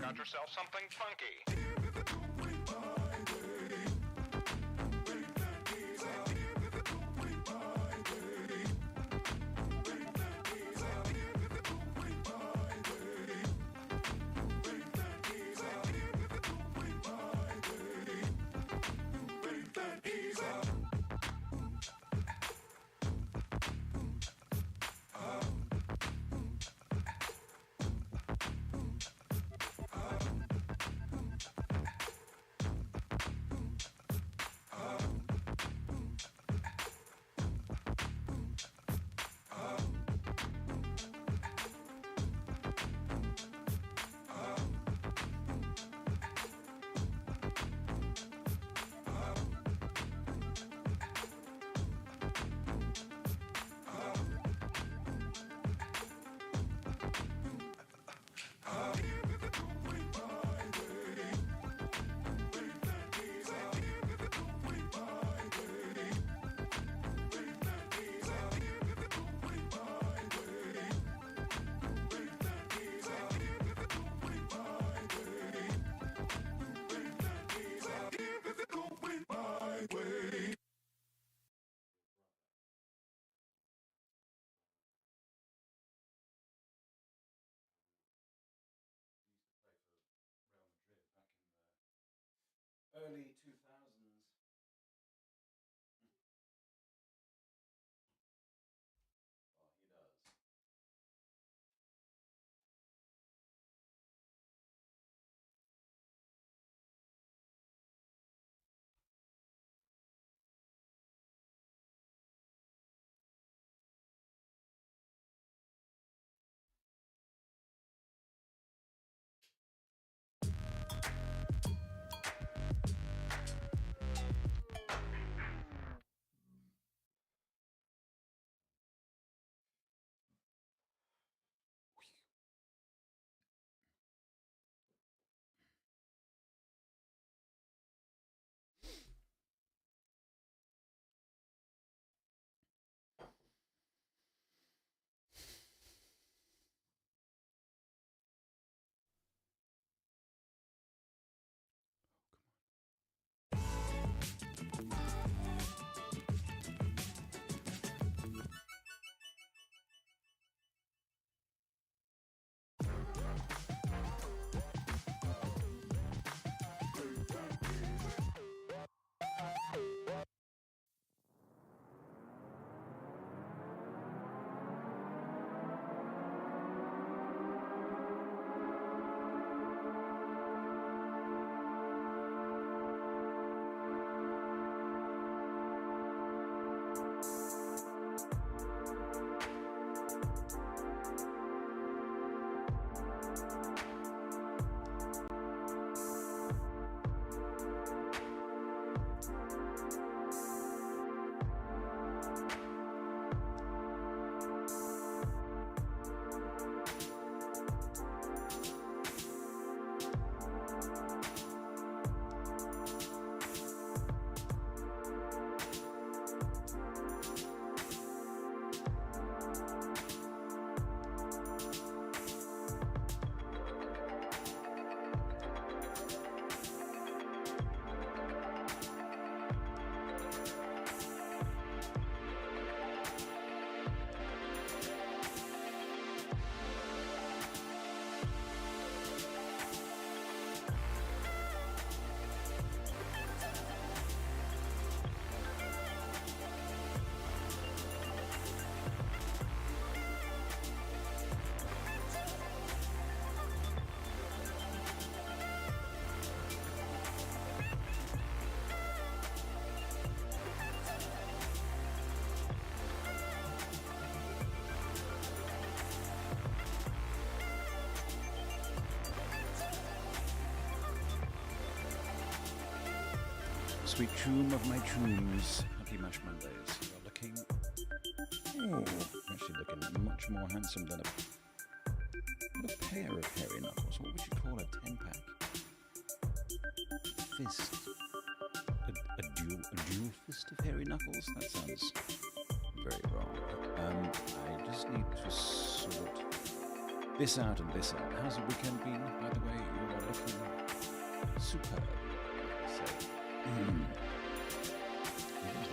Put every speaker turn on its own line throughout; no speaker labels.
got yourself something funky.
Early 2000s. Well, he does. Sweet tune of my tunes. Happy Mash Mondays. You're looking... Oh, actually looking much more handsome than a pair of hairy knuckles. What would you call a 10-pack? Fist. A dual fist of hairy knuckles? That sounds very wrong. I just need to sort this out and this out. How's the weekend been, by the way? You are looking superb. So,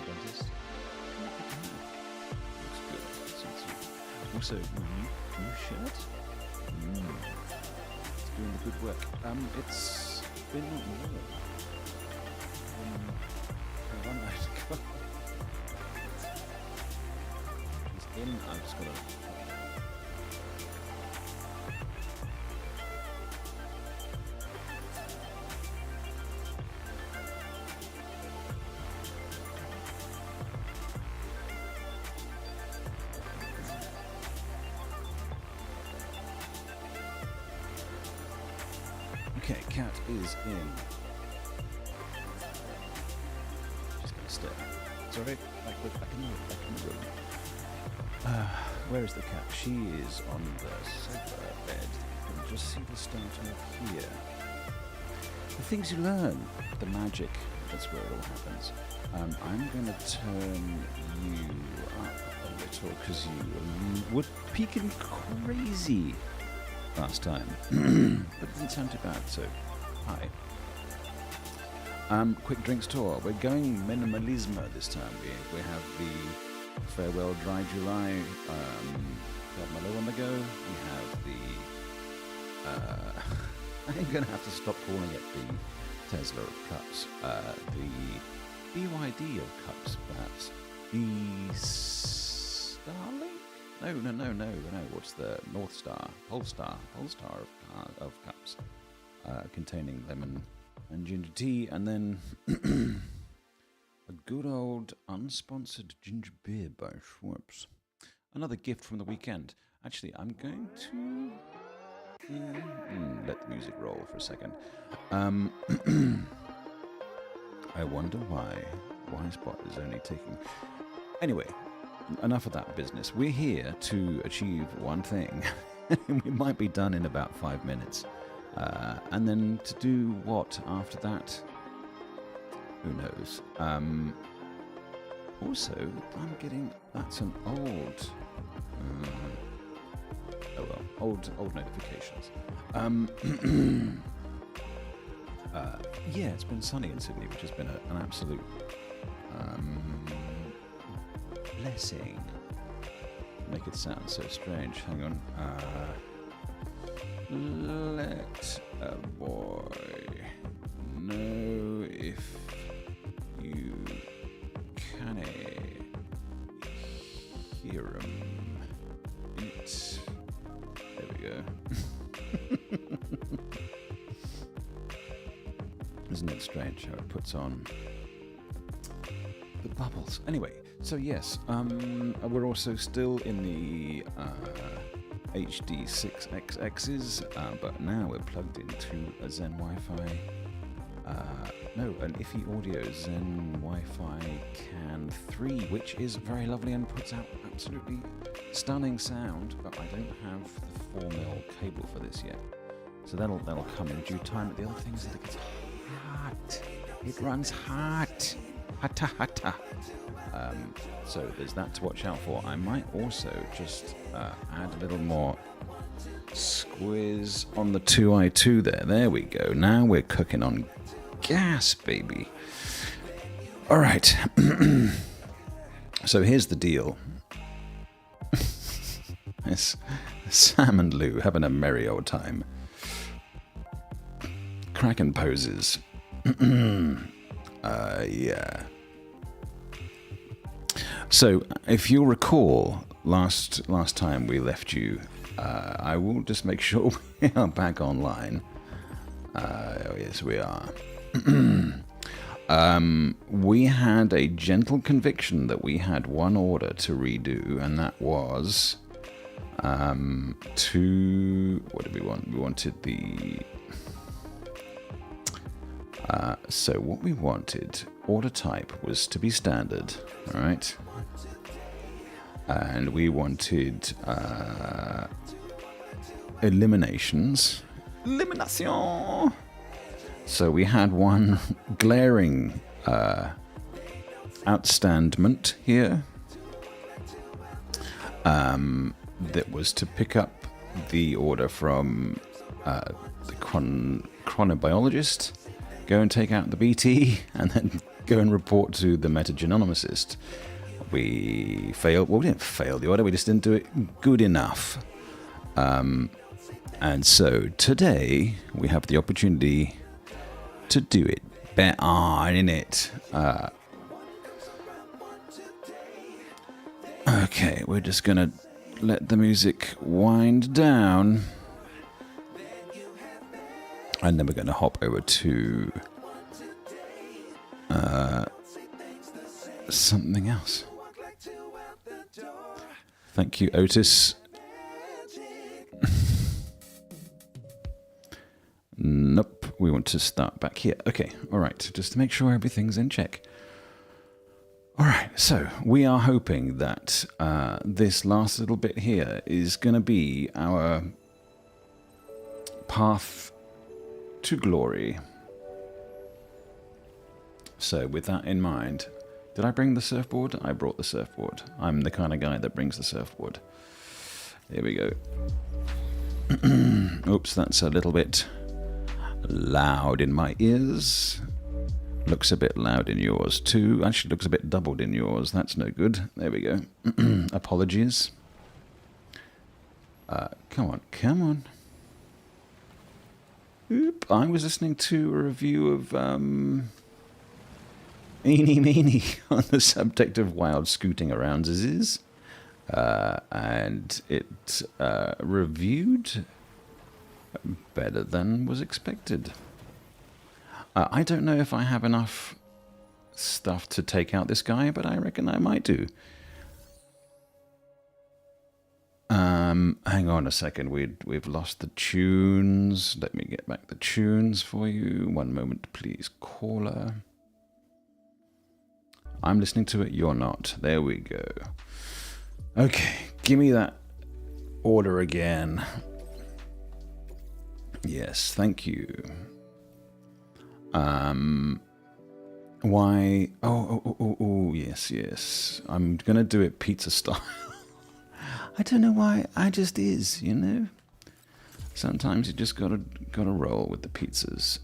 dentist. Looks good. Also, new shirt. It's doing the good work. It's been warm. I run out of cold. He's in. I've just got to. Okay, cat is in. She's gonna stay. It's alright. Back in the room. Where is the cat? She is on the sofa bed. You can just see the start of here. The things you learn, the magic. That's where it all happens. I'm gonna turn you up a little because you were peeking crazy last time, but it didn't sound too bad, so hi. Quick drinks tour. We're going minimalism this time. We have the Farewell Dry July, got Malo on the go. We have the, I'm going to have to stop calling it the Tesla of cups, the BYD of cups, perhaps. The Starlink? No. What's the North Star? Polestar of cups, containing lemon and ginger tea, and then a good old unsponsored ginger beer by Schweppes. Another gift from the weekend. Actually, I'm going to let the music roll for a second. I wonder why Spot is only taking. Anyway. Enough of that business. We're here to achieve one thing. We might be done in about 5 minutes. And then to do what after that? Who knows? Also, I'm getting... That's an old... old notifications. Yeah, it's been sunny in Sydney, which has been an absolute... blessing. Make it sound so strange. Hang on. Let a boy know if you can hear him. There we go. Isn't it strange how it puts on the bubbles? Anyway. So yes, we're also still in the HD6XXs, but now we're plugged into a Zen Wi-Fi, an IFI Audio Zen Wi-Fi CAN 3, which is very lovely and puts out absolutely stunning sound, but I don't have the 4mm cable for this yet. So that'll come in due time. But the other thing is that it gets hot. It runs hot. Hatta. So there's that to watch out for. I might also just add a little more squiz on the 2i2 there. There we go. Now we're cooking on gas, baby. All right. So here's the deal. It's Sam and Lou having a merry old time. Cracking poses. Yeah. So, if you'll recall, last time we left you, I will just make sure we are back online. Oh yes, we are. We had a gentle conviction that we had one order to redo, and that was what did we want? We wanted the... so what we wanted, order type was to be standard, all right? And we wanted eliminations. Elimination! So we had one glaring outstandment here that was to pick up the order from the Chronobiologist, go and take out the BT, and then go and report to the metagenomicist. We failed. Well, we didn't fail the order. We just didn't do it good enough. And so today we have the opportunity to do it better, innit? Okay, we're just gonna let the music wind down, and then we're gonna hop over to something else. Thank you, Otis. Nope, we want to start back here. Okay, alright, just to make sure everything's in check. Alright, so we are hoping that this last little bit here is going to be our path to glory. So with that in mind, did I bring the surfboard? I brought the surfboard. I'm the kind of guy that brings the surfboard. Here we go. Oops, that's a little bit loud in my ears. Looks a bit loud in yours too. Actually looks a bit doubled in yours. That's no good. There we go. Apologies. Come on, come on. Oop, I was listening to a review of Eeny Meeny on the subject of wild scooting around and it reviewed better than was expected. I don't know if I have enough stuff to take out this guy, but I reckon I might do. Hang on a second, we've lost the tunes. Let me get back the tunes for you. One moment, please, caller. I'm listening to it, you're not. There we go. Okay, give me that order again. Yes, thank you. Why? Oh, yes. I'm gonna do it pizza style. I don't know why. I just is, you know. Sometimes you just gotta roll with the pizzas.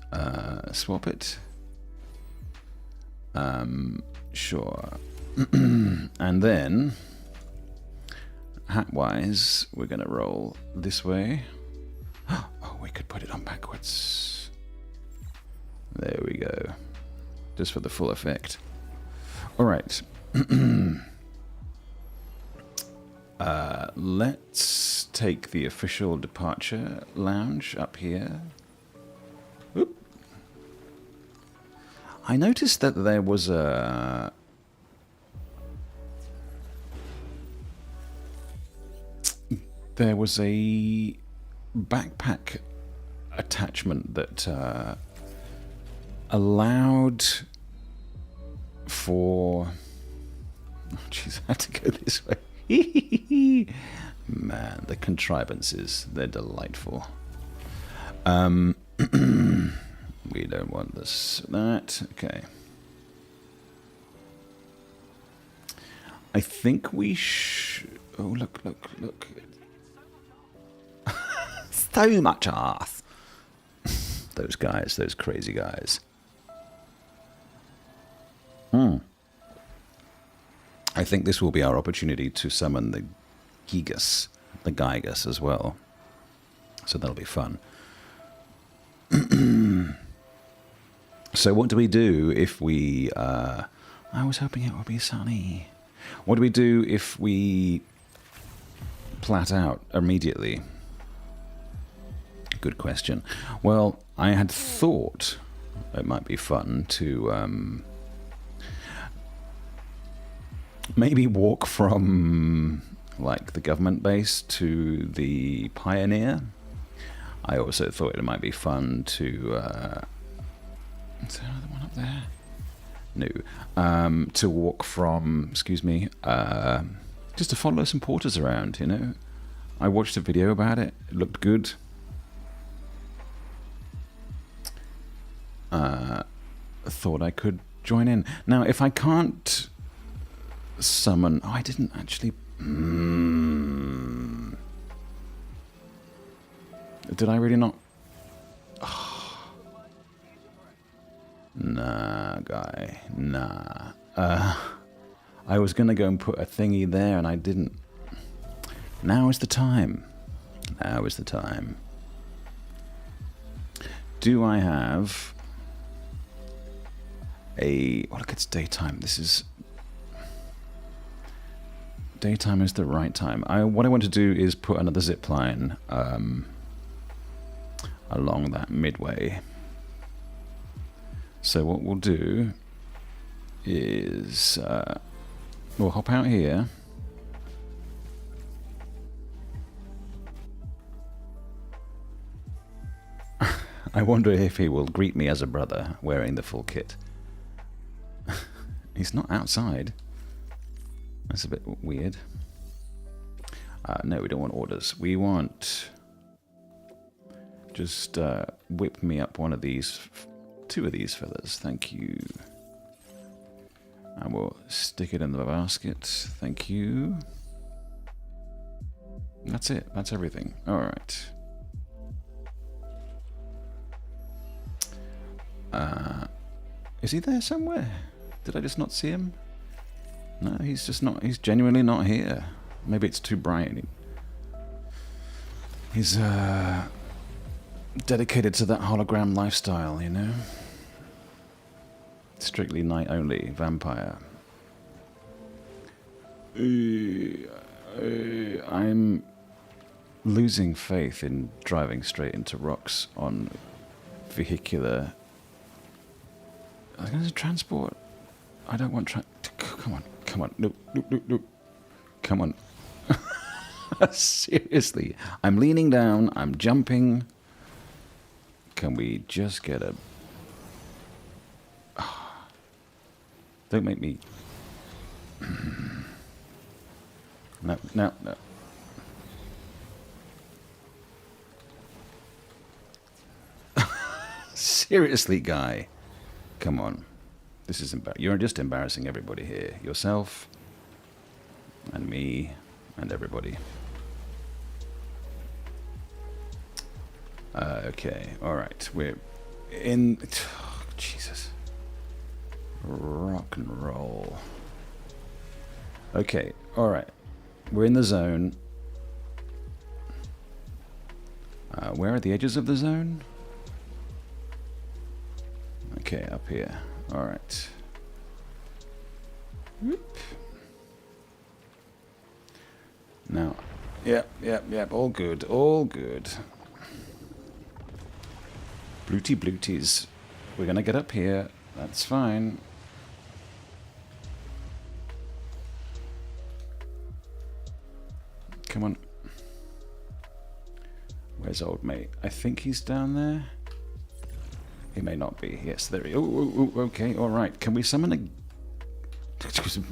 Swap it. Sure. And then, hat-wise, we're gonna roll this way. Oh, we could put it on backwards. There we go. Just for the full effect. Alright. Let's take the official departure lounge up here. Oop. I noticed that there was a... backpack attachment that allowed for... Oh, jeez, I had to go this way. Man, the contrivances, they're delightful. We don't want this, that. Okay. I think we should... Oh, look. So much arse. Those guys, those crazy guys. I think this will be our opportunity to summon the Gigas, as well. So that'll be fun. So what do we do if we... I was hoping it would be sunny. What do we do if we plat out immediately? Good question. Well, I had thought it might be fun to maybe walk from like the government base to the Pioneer. I also thought it might be fun to is there another one up there? No. To walk from, excuse me, just to follow some porters around, you know. I watched a video about it. It looked good. Thought I could join in. Now, if I can't summon... Oh, I didn't actually... Did I really not? Nah, guy. Nah. I was going to go and put a thingy there and I didn't. Now is the time. Now is the time. Do I have a... Oh, look, it's daytime. This is... Daytime is the right time. What I want to do is put another zipline along that midway. So what we'll do is we'll hop out here. I wonder if he will greet me as a brother wearing the full kit. He's not outside. That's a bit weird. No, we don't want orders. We want... Just whip me up one of these... 2 of these feathers, thank you. And we'll stick it in the basket, thank you. That's it, that's everything. Alright. Is he there somewhere? Did I just not see him? No, he's just not, he's genuinely not here. Maybe it's too bright. He's dedicated to that hologram lifestyle, you know? Strictly night only, vampire. I'm losing faith in driving straight into rocks on vehicular... I was going to transport. I don't want come on, come on, no, no, no, no. Come on. Seriously, I'm leaning down, I'm jumping. Can we just get a... Don't make me... No, no, no. Seriously, guy. Come on. This is you're just embarrassing everybody here. Yourself, and me, and everybody. Okay, alright. We're in... Oh, Jesus. Rock and roll. Okay, alright. We're in the zone. Where are the edges of the zone? Okay, up here. Alright. Whoop. Now, yep, all good, all good. Bluties. We're gonna get up here. That's fine. Come on. Where's old mate? I think he's down there. He may not be. Yes, there he is. Oh, okay, alright. Can we summon a...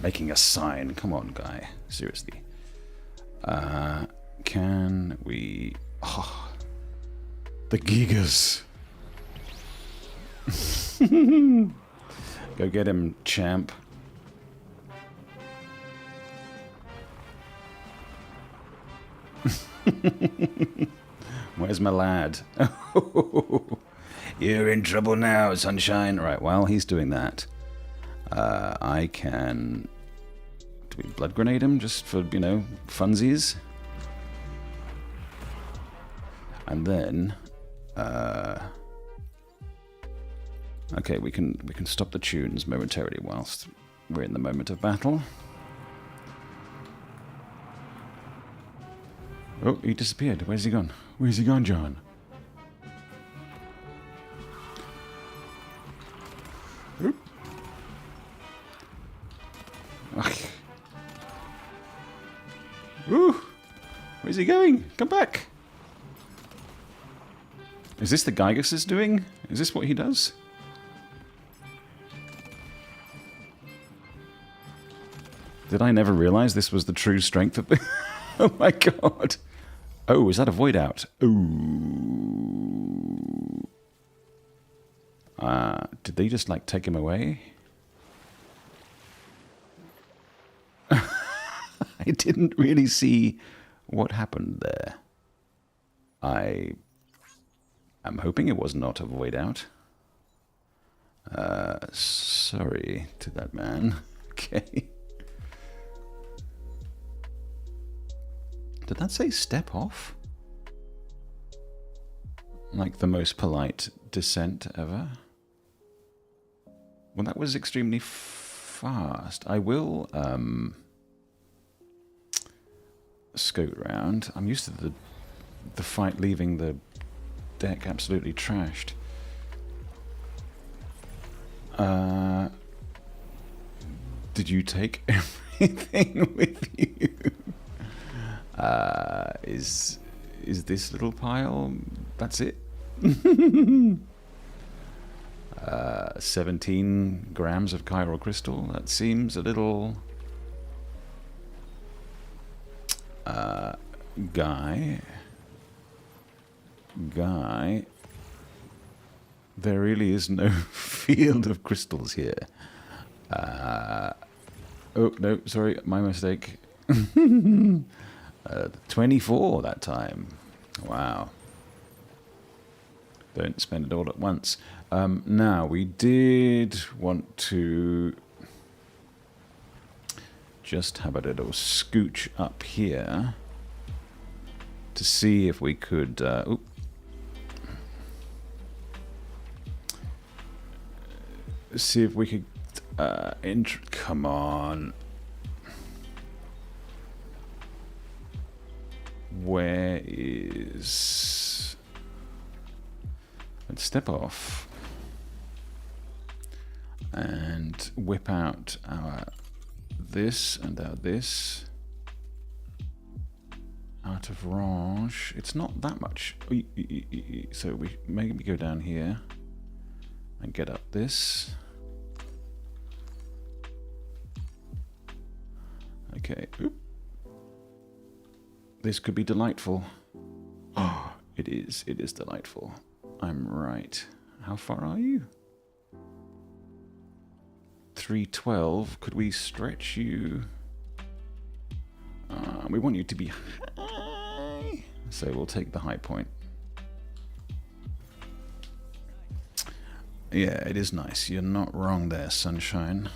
Making a sign. Come on, guy. Seriously. Can we... Oh, the Gigas. Go get him, champ. Where's my lad? You're in trouble now, sunshine. Right, while he's doing that, I can... Do we blood grenade him just for, you know, funsies? And then... Okay, we can stop the tunes momentarily whilst we're in the moment of battle. Oh, he disappeared. Where's he gone? Where's he gone, John? Oop. Ooh! Where's he going? Come back! Is this the Gigas is doing? Is this what he does? Did I never realize this was the true strength of the... Oh my god! Oh, is that a voidout? Ooh. Did they just, like, take him away? I didn't really see what happened there. I I'm hoping it was not a voidout. Sorry to that man. Okay. Did that say step off? Like the most polite descent ever? Well, that was extremely fast. I will scoot around. I'm used to the fight leaving the deck absolutely trashed. Did you take everything with you? Is this little pile? That's it? 17 grams of chiral crystal. That seems a little... Guy, there really is no field of crystals here. Oh, no, sorry, my mistake. 24 that time. Wow. Don't spend it all at once. Now, we did want to just have a little scooch up here to see if we could... see if we could... come on. Where is... Let's step off and whip out our this and our this out of range. It's not that much, so we maybe go down here and get up this. Okay. Oop. This could be delightful. Oh, it is delightful. I'm right. How far are you? 312. Could we stretch you? We want you to be high, so we'll take the high point. Yeah, it is nice. You're not wrong there, sunshine.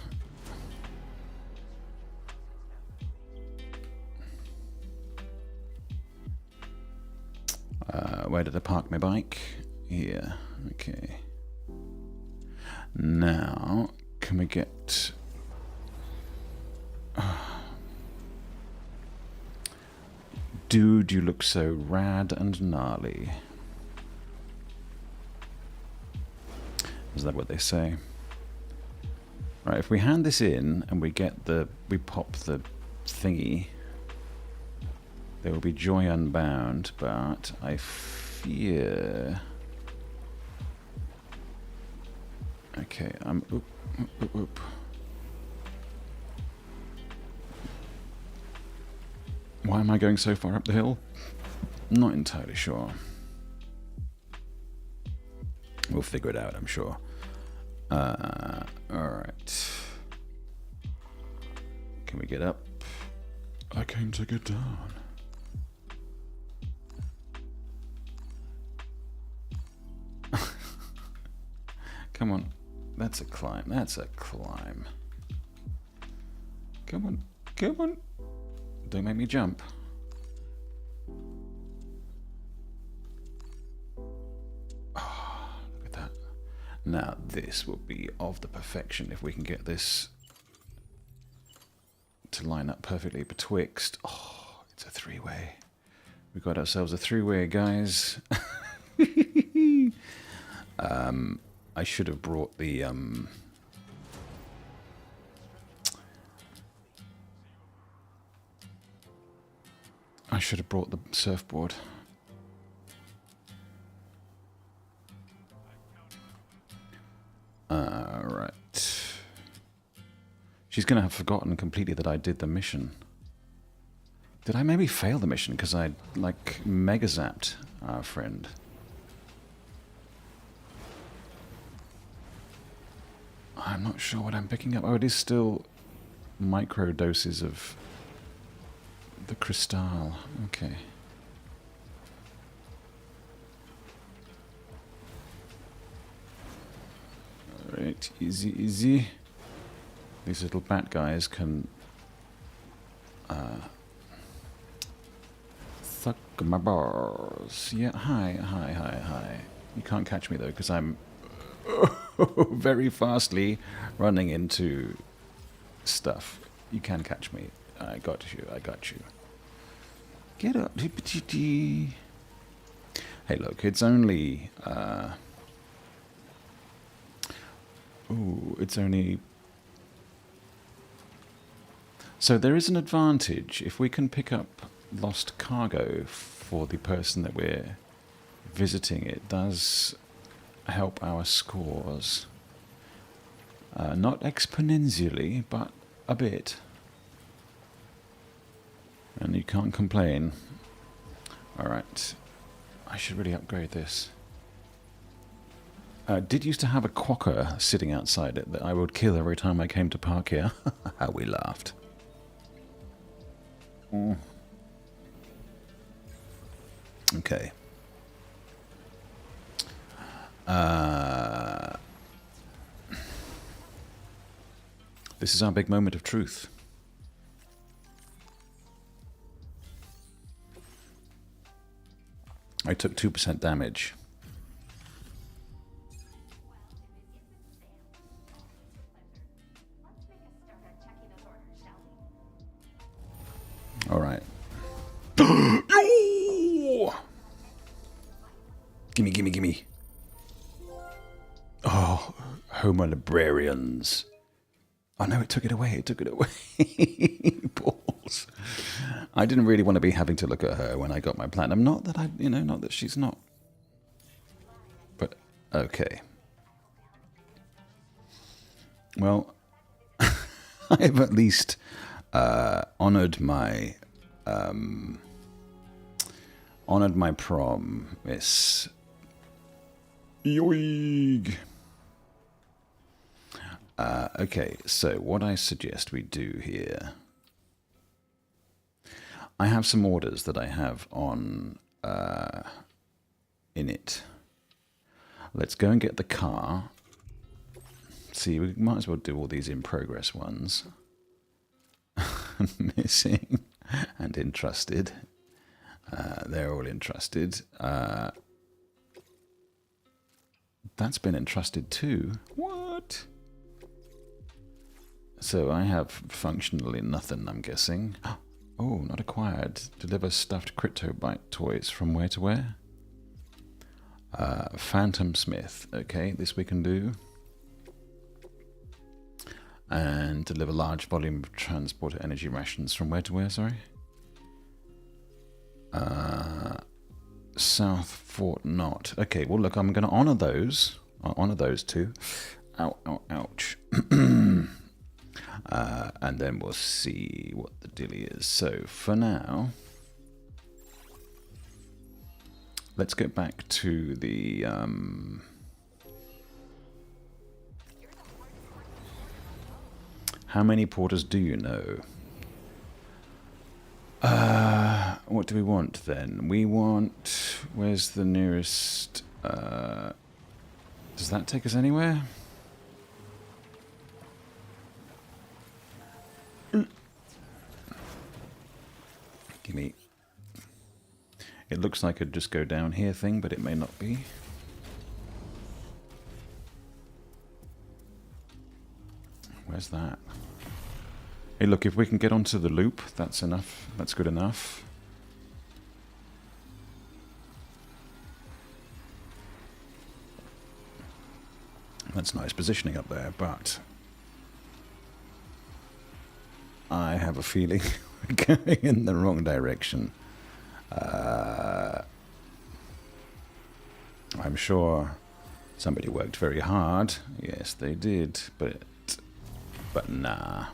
Where did I park my bike? Here. Okay. Now, can we get... Dude, you look so rad and gnarly. Is that what they say? Right, if we hand this in and we get the... we pop the thingy, there will be joy unbound, but I fear... Okay, I'm... Oop, oop, oop. Why am I going so far up the hill? Not entirely sure. We'll figure it out, I'm sure. Alright. Can we get up? I came to get down. Come on. That's a climb. That's a climb. Come on. Come on. Don't make me jump. Oh, look at that. Now this will be of the perfection if we can get this to line up perfectly betwixt. Oh, it's a three-way. We got ourselves a three-way, guys. I should have brought the I should have brought the surfboard. Right. She's going to have forgotten completely that I did the mission. Did I maybe fail the mission because I, like, mega zapped our friend? I'm not sure what I'm picking up. Oh, it is still micro doses of the crystal. Okay. Right, easy, easy. These little bat guys can suck my balls. Yeah, hi. You can't catch me though, because I'm very fastly running into stuff. You can catch me. I got you. Get up. Hey, look, it's only... it's only... So there is an advantage. If we can pick up lost cargo for the person that we're visiting, it does help our scores. Not exponentially, but a bit. And you can't complain. Alright. I should really upgrade this. Did used to have a quokka sitting outside it that I would kill every time I came to park here. How we laughed. Okay. This is our big moment of truth. I took 2% damage. All right. Gimme. Oh, Homo Librarians. Oh no, it took it away. Balls. I didn't really want to be having to look at her when I got my platinum. Not that not that she's not. But, okay. Well, I've at least honored my promise. Yoig. Okay, so what I suggest we do here... I have some orders that I have on in it. Let's go and get the car. See, we might as well do all these in progress ones. Missing and entrusted. They're all entrusted. That's been entrusted too. What? So I have functionally nothing, I'm guessing. Oh, not acquired. Deliver stuffed Cryptobite toys from where to where? Phantom Smith. Okay, this we can do. And deliver large volume of transporter energy rations from where to where, sorry? South Fort Knot. Okay, well look, I'm going to honour those. I'll honour those two. Ouch. And then we'll see what the dilly is. So for now, let's get back to the how many porters do you know? What do we want then? We want... Where's the nearest... does that take us anywhere? Gimme. It looks like it'd just go down here thing, but it may not be. Where's that? Hey, look, if we can get onto the loop, that's enough. That's good enough. That's nice positioning up there, but I have a feeling we're going in the wrong direction. I'm sure somebody worked very hard. Yes, they did, but nah.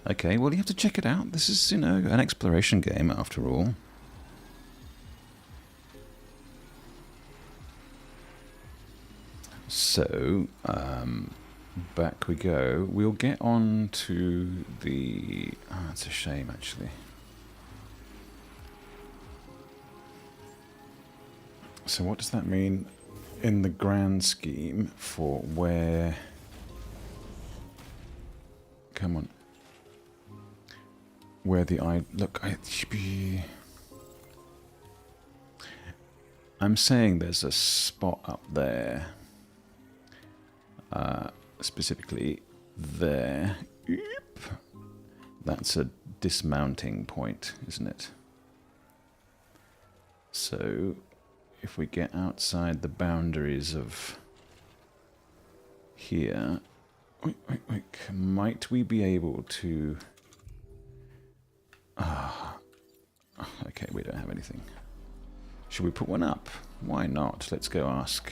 Okay, well, you have to check it out. This is, an exploration game after all. So, back we go. We'll get on to the... Oh, it's a shame, actually. So what does that mean? in the grand scheme for where... Come on. Where the eye... Look, I'm saying there's a spot up there. Specifically there. Oop. That's a dismounting point, isn't it? So, if we get outside the boundaries of here... Wait, might we be able to... okay, we don't have anything. Should we put one up? Why not? Let's go ask.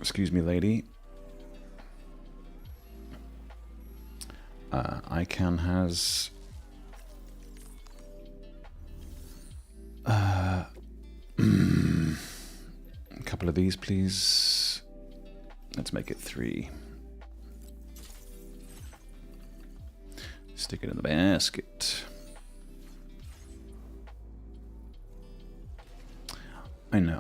Excuse me, lady. ICANN has... a couple of these, please. Let's make it 3. Stick it in the basket. I know,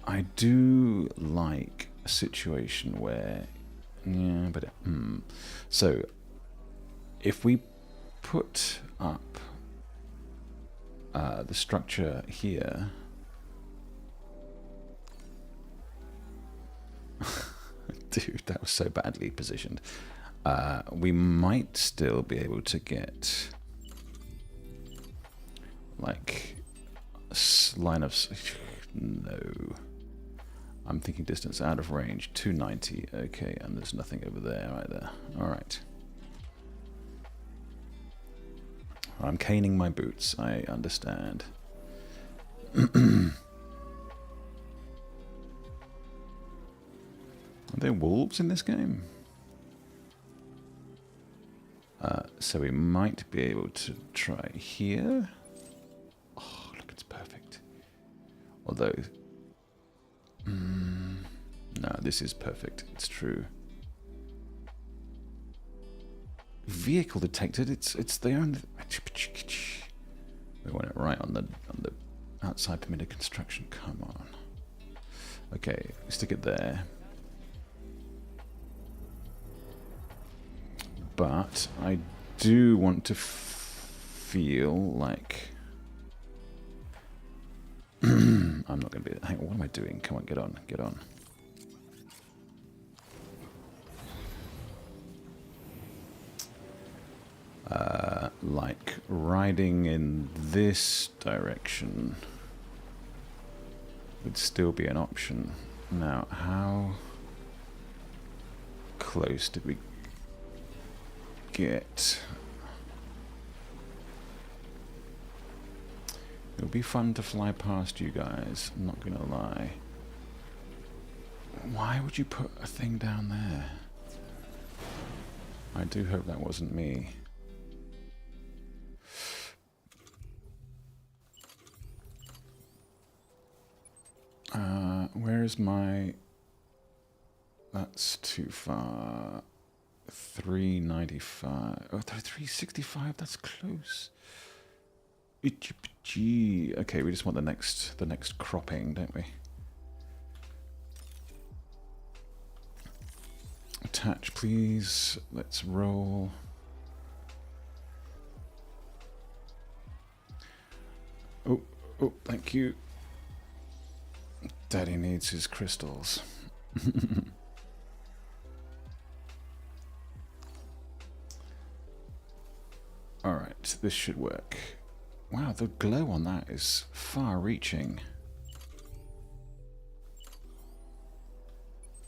I do like a situation where, yeah, but so if we put up the structure here, dude, that was so badly positioned. We might still be able to get like a line of... No. I'm thinking distance out of range, 290. Okay, and there's nothing over there either. Alright. I'm caning my boots, I understand. Are there wolves in this game? So we might be able to try here. Oh, look, it's perfect. Although... no, this is perfect. It's true. Vehicle detected. It's there on the... We want it right on the outside permitted construction. Come on. Okay, stick it there. But I do want to feel like... I'm not going to be... Hang on, what am I doing? Come on, get on, get on. Like riding in this direction would still be an option. Now, how close did we get? It'll be fun to fly past you guys, I'm not gonna lie. Why would you put a thing down there? I do hope that wasn't me. Where is my... That's too far. 395. Oh, 365. That's close. Gee. Okay, we just want the next cropping, don't we? Attach, please. Let's roll. Oh, thank you. Daddy needs his crystals. Alright, this should work. Wow, the glow on that is far-reaching.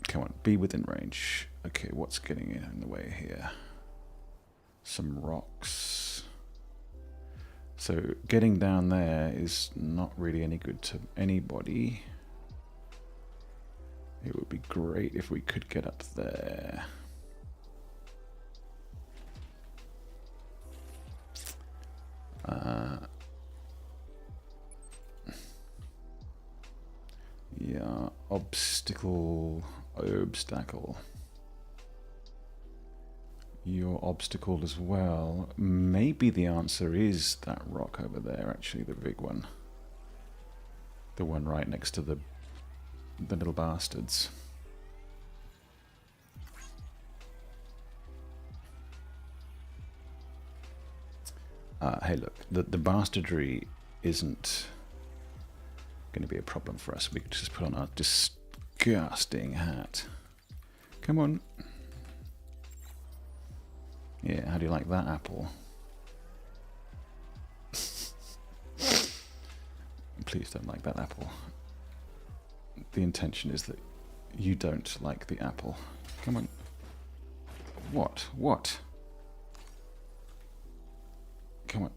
Come on, be within range. Okay, what's getting in the way here? Some rocks. So, getting down there is not really any good to anybody. It would be great if we could get up there. Yeah, obstacle. You're obstacled as well. Maybe the answer is that rock over there, actually, the big one. The one right next to the little bastards. Hey, look, the bastardry isn't going to be a problem for us. We could just put on our disgusting hat. Come on. Yeah, how do you like that apple? Please don't like that apple. The intention is that you don't like the apple. Come on. What? What? Come on.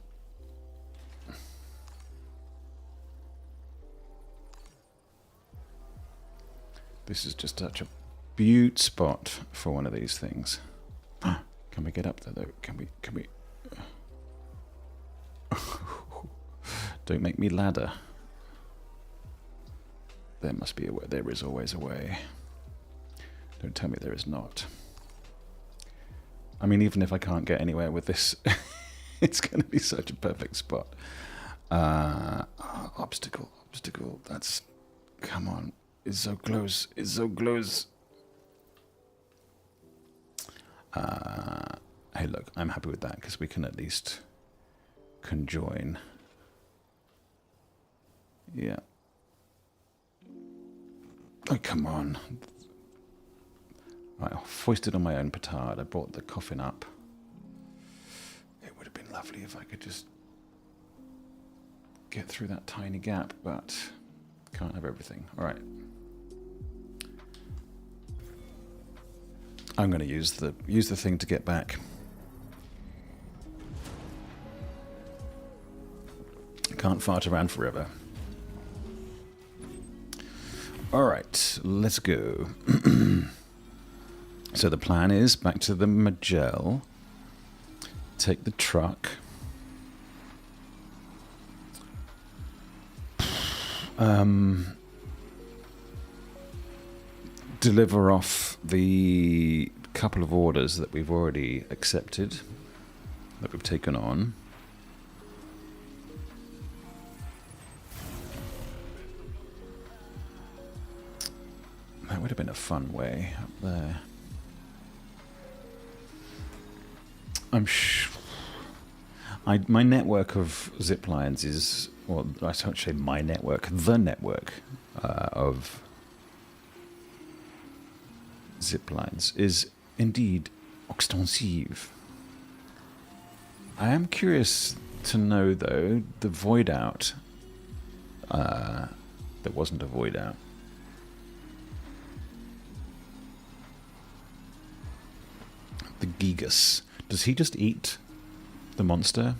This is just such a beaut spot for one of these things. Can we get up there though? Can we? Don't make me ladder. There must be a way. There is always a way. Don't tell me there is not. I mean, even if I can't get anywhere with this, it's going to be such a perfect spot. Obstacle. That's... Come on. It's so close. It's so close. Hey, look, I'm happy with that because we can at least conjoin. Yeah. Oh, come on. Right, I foisted on my own petard. I brought the coffin up. It would have been lovely if I could just get through that tiny gap, but can't have everything. All right. I'm going to use the thing to get back. Can't fart around forever. All right, let's go. So the plan is back to the Magell, take the truck, deliver off the couple of orders that we've already accepted, that we've taken on. That would have been a fun way up there. My network of zip lines is, well, I don't say my network, the network of zip lines is indeed extensive. I am curious to know, though, the voidout that wasn't a voidout. The Gigas. Does he just eat the monster?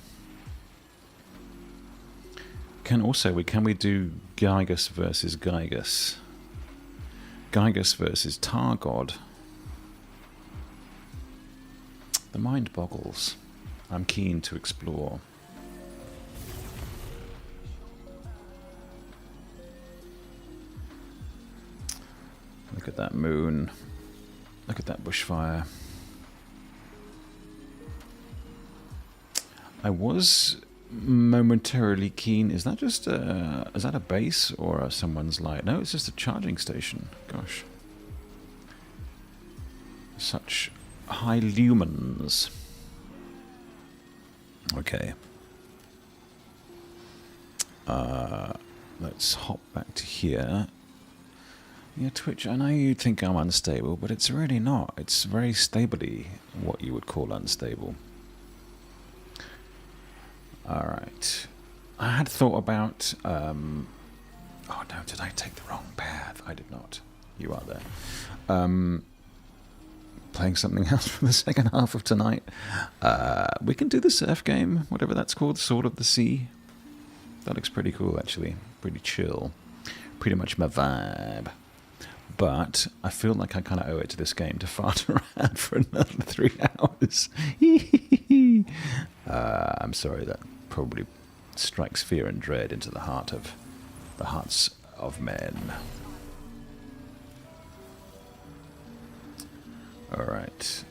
Can we do Gigas versus Gigas? Gigas versus Targod. The mind boggles. I'm keen to explore. Look at that moon. Look at that bushfire. I was momentarily keen. Is that just is that a base or someone's light? No, it's just a charging station. Gosh. Such high lumens. Okay. Let's hop back to here. Yeah, Twitch, I know you think I'm unstable, but it's really not. It's very stably what you would call unstable. Alright. I had thought about... oh no, did I take the wrong path? I did not. You are there. Playing something else for the second half of tonight. We can do the surf game, whatever that's called, Sword of the Sea. That looks pretty cool, actually. Pretty chill. Pretty much my vibe. But I feel like I kind of owe it to this game to fart around for another 3 hours. I'm sorry, that probably strikes fear and dread into the hearts of men. Alright.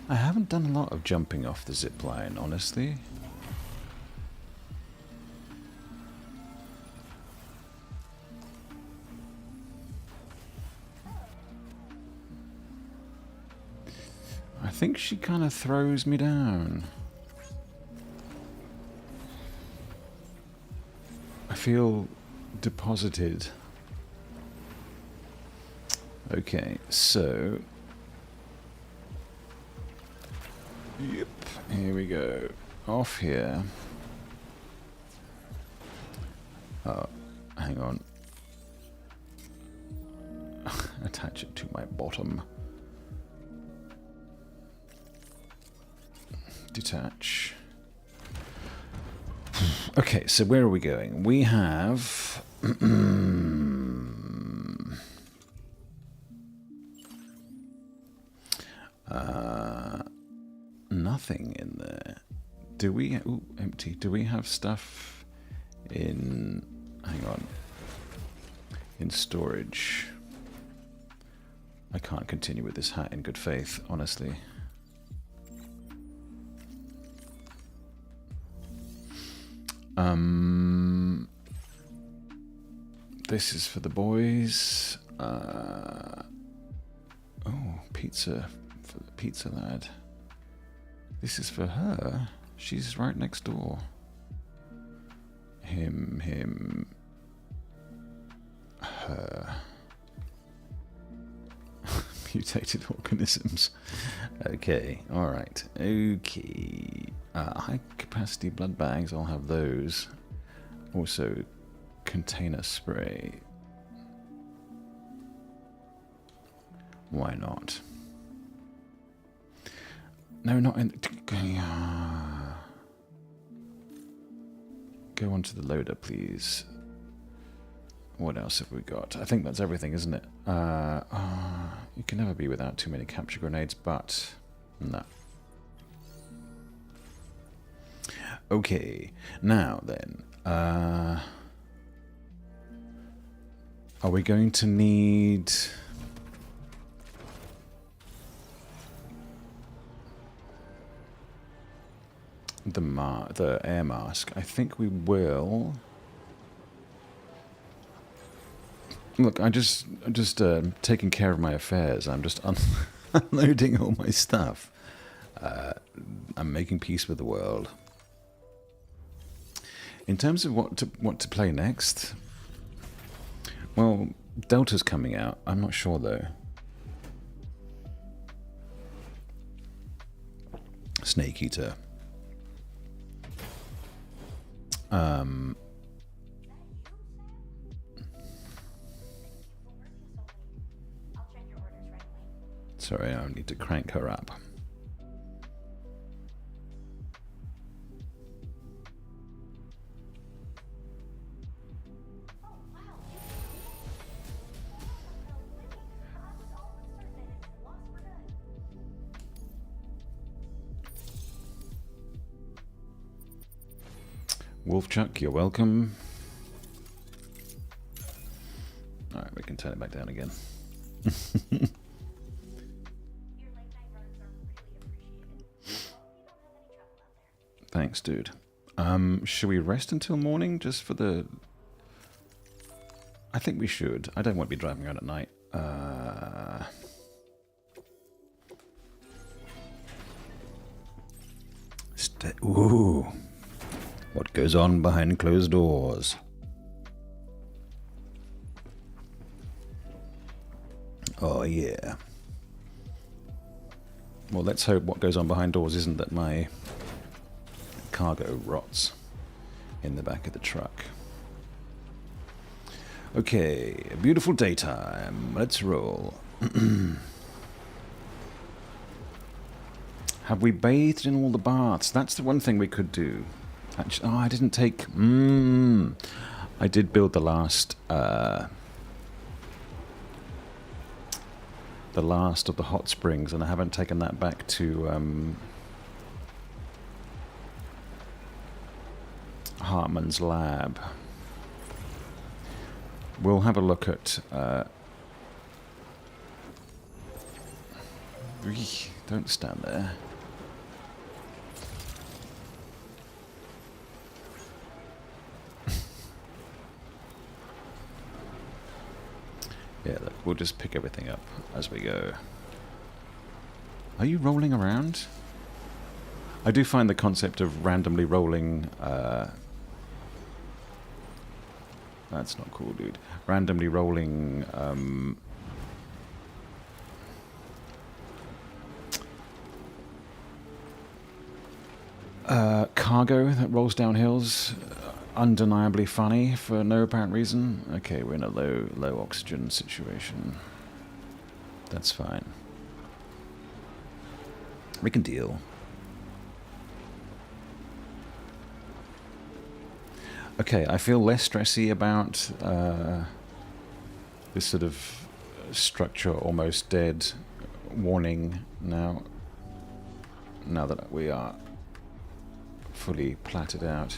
I haven't done a lot of jumping off the zipline, honestly. think she kind of throws me down. I feel deposited. Okay, so... Yep, here we go. Off here. Oh, hang on. Attach it to my bottom. Detach. Okay, so where are we going? We have... nothing in there. Do we... Ooh, empty. Do we have stuff in... Hang on. In storage. I can't continue with this hat in good faith, honestly. This is for the boys. Oh, pizza for the pizza lad. This is for her. She's right next door. Him, her. Mutated organisms. Okay, alright. Okay. High capacity blood bags, I'll have those. Also, container spray. Why not? No, not in... Go onto the loader, please. What else have we got? I think that's everything, isn't it? You can never be without too many capture grenades, but... No. Okay, now then. Are we going to need... the air mask? I think we will... Look, I'm just taking care of my affairs. I'm just unloading all my stuff. I'm making peace with the world. In terms of what to play next, well, Delta's coming out. I'm not sure though. Snake Eater. Sorry, I need to crank her up. Wolfchuck, you're welcome. Alright, we can turn it back down again. Thanks, dude. Should we rest until morning just for the... I think we should. I don't want to be driving around at night. Ooh. What goes on behind closed doors? Oh, yeah. Well, let's hope what goes on behind doors isn't that my cargo rots in the back of the truck. Okay, a beautiful daytime. Let's roll. Have we bathed in all the baths? That's the one thing we could do. Actually, oh, I didn't take... I did build the last of the hot springs, and I haven't taken that back to Hartman's lab. We'll have a look at... Don't stand there. Yeah, look, we'll just pick everything up as we go. Are you rolling around? I do find the concept of randomly rolling... that's not cool, dude. Randomly rolling... cargo that rolls down hills, undeniably funny for no apparent reason. Okay, we're in a low oxygen situation. That's fine. We can deal. Okay, I feel less stressy about this sort of structure almost dead warning now that we are fully platted out.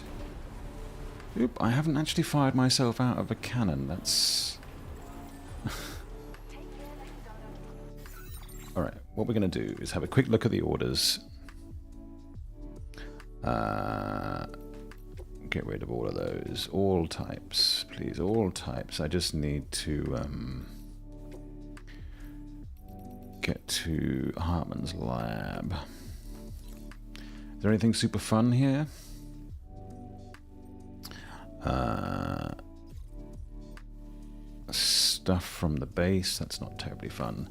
Oop, I haven't actually fired myself out of a cannon. That's... Alright, what we're going to do is have a quick look at the orders. Get rid of all of those. All types, please. All types. I just need to get to Hartman's lab. Is there anything super fun here? Stuff from the base. That's not terribly fun.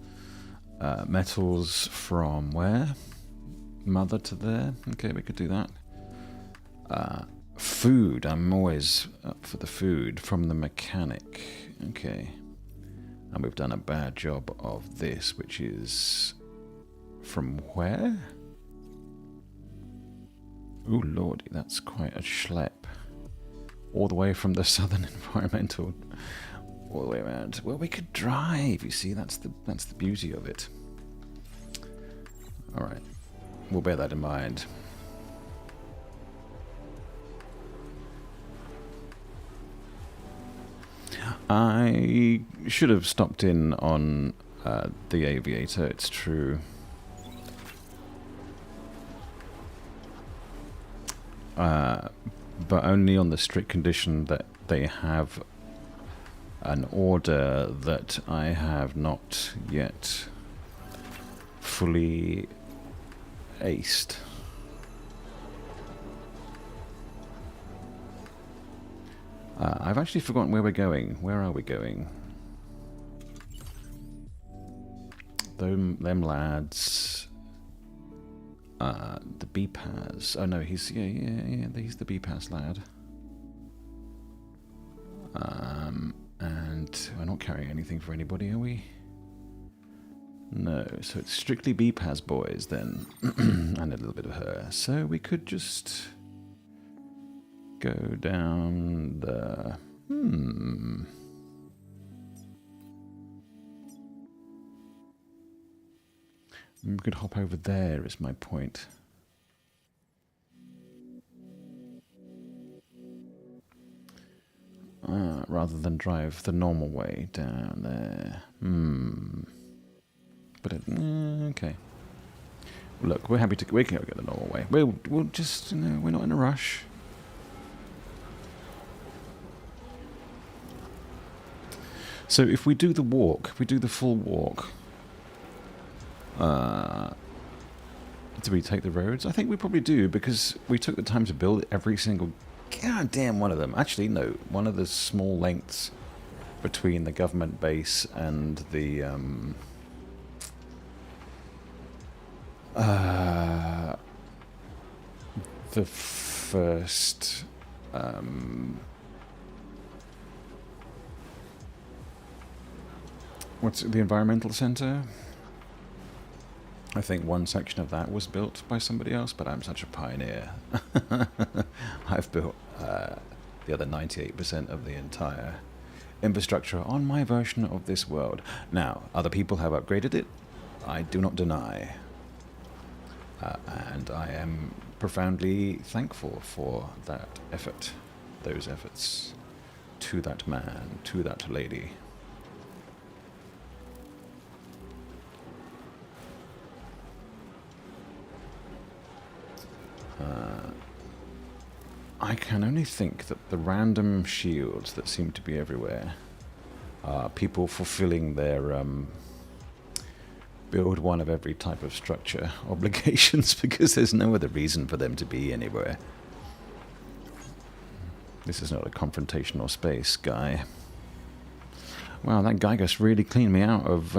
Metals from where? Mother to there. Okay, we could do that. Food. I'm always up for the food from the mechanic. Okay. And we've done a bad job of this, which is... From where? Ooh, lordy, that's quite a schlep. All the way from the Southern Environmental, all the way around. Well, we could drive. You see, that's the beauty of it. All right, we'll bear that in mind. I should have stopped in on the aviator. It's true. But only on the strict condition that they have an order that I have not yet fully aced. I've actually forgotten where we're going. Where are we going? Them lads... the BPAS. Oh no, he's he's the BPAS lad. And we're not carrying anything for anybody, are we? No, so it's strictly BPAS boys then, and a little bit of her. So we could just go down the. We could hop over there, is my point. Rather than drive the normal way down there. But okay. Look, we're happy to. We can go the normal way. We'll just, we're not in a rush. So if we do the walk, if we do the full walk. Do we take the roads? I think we probably do, because we took the time to build every single goddamn one of them. Actually, no. One of the small lengths between the government base and the first what's the environmental center? I think one section of that was built by somebody else, but I'm such a pioneer. I've built the other 98% of the entire infrastructure on my version of this world. Now, other people have upgraded it. I do not deny. And I am profoundly thankful for that effort, those efforts, to that man, to that lady. I can only think that the random shields that seem to be everywhere are people fulfilling their build one of every type of structure obligations because there's no other reason for them to be anywhere. This is not a confrontational space, guy. Wow, that Gigas really cleaned me out of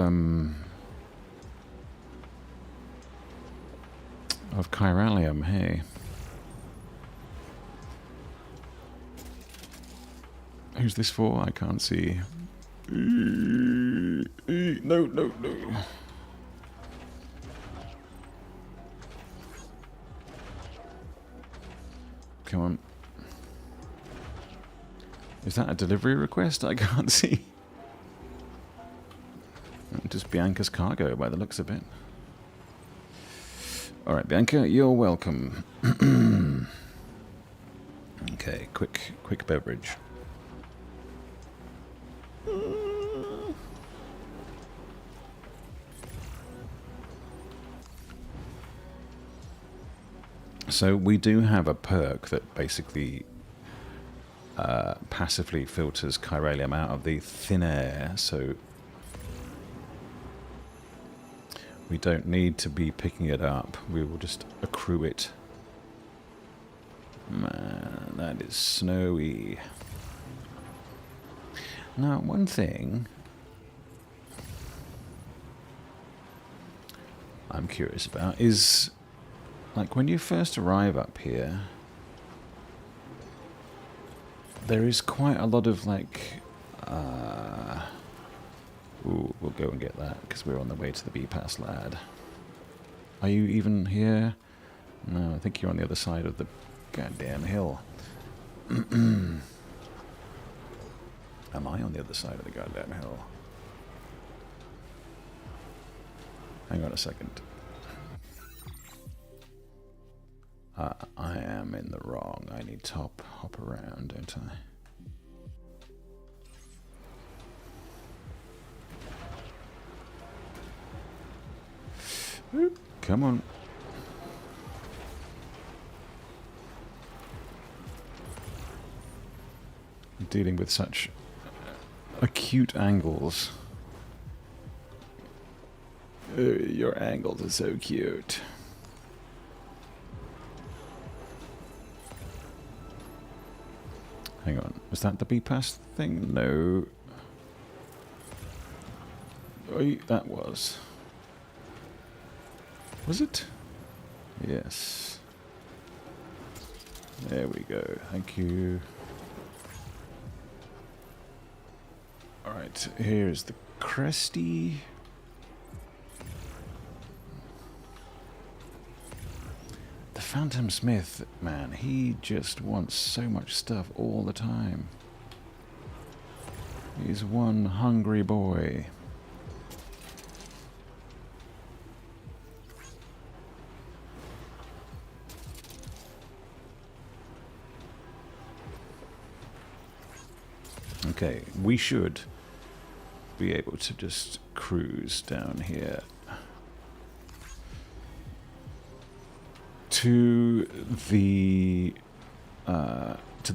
Chiralium, hey. Who's this for? I can't see. No, no, no. Come on. Is that a delivery request? I can't see. Just Bianca's cargo by the looks of it. Alright, Bianca, you're welcome. Okay, quick beverage. So we do have a perk that basically passively filters Chiralium out of the thin air, so we don't need to be picking it up. We will just accrue it. Man, that is snowy. Now, one thing I'm curious about is, like, when you first arrive up here, there is quite a lot of, like, ooh, we'll go and get that, because we're on the way to the B-Pass, lad. Are you even here? No, I think you're on the other side of the goddamn hill. Am I on the other side of the goddamn hill? Hang on a second. I am in the wrong. I need to hop around, don't I? Oop, come on. I'm dealing with such acute angles. Your angles are so cute. Hang on, was that the B-Pass thing? No. Oh, that was. Was it? Yes. There we go. Thank you. Alright, here's the Cresty. The Phantom Smith, man, he just wants so much stuff all the time. He's one hungry boy. Okay, we should be able to just cruise down here to the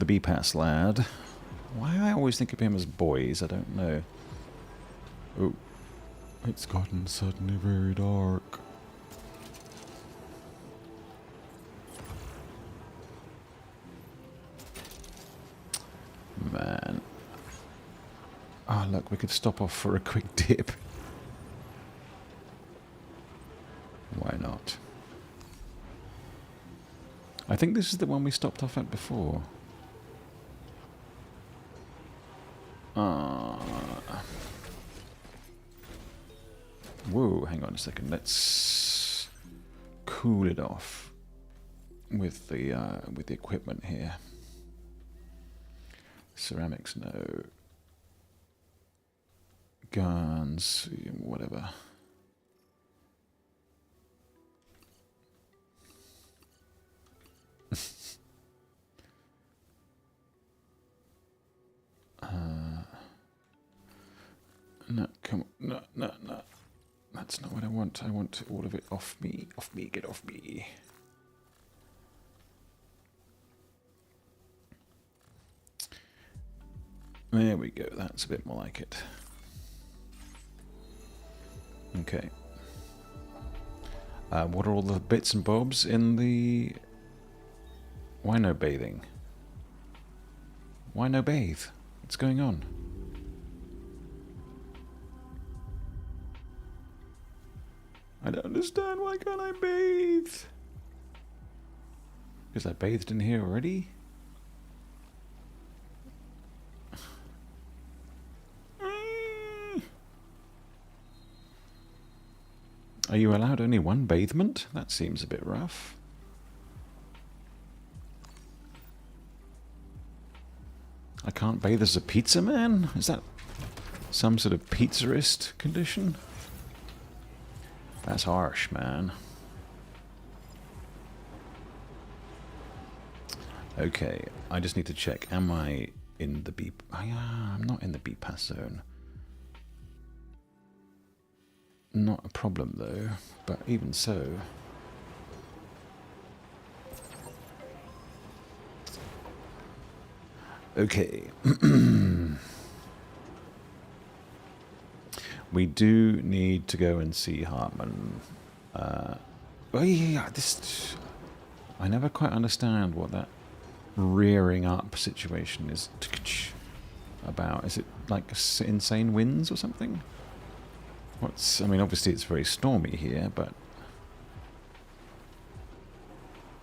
B-Pass lad. Why I always think of him as boys, I don't know. Oh, it's gotten suddenly very dark. Man. Oh, look, we could stop off for a quick dip. Why not? I think this is the one we stopped off at before. Whoa, hang on a second. Let's cool it off with the equipment here. Ceramics, no. Guns, whatever. No, come on, no. That's not what I want. I want all of it off me, get off me. There we go, that's a bit more like it. Okay. What are all the bits and bobs in the... Why no bathing? Why no bathe? What's going on? I don't understand. Why can't I bathe? Because I bathed in here already? Are you allowed only one bathement? That seems a bit rough. I can't bathe as a pizza man? Is that some sort of pizzerist condition? That's harsh, man. Okay, I just need to check. Am I in the B... I'm not in the B-pass zone. Not a problem, though. But even so... Okay. We do need to go and see Hartman. Oh yeah, this... I never quite understand what that rearing up situation is about. Is it like insane winds or something? I mean, obviously it's very stormy here, but...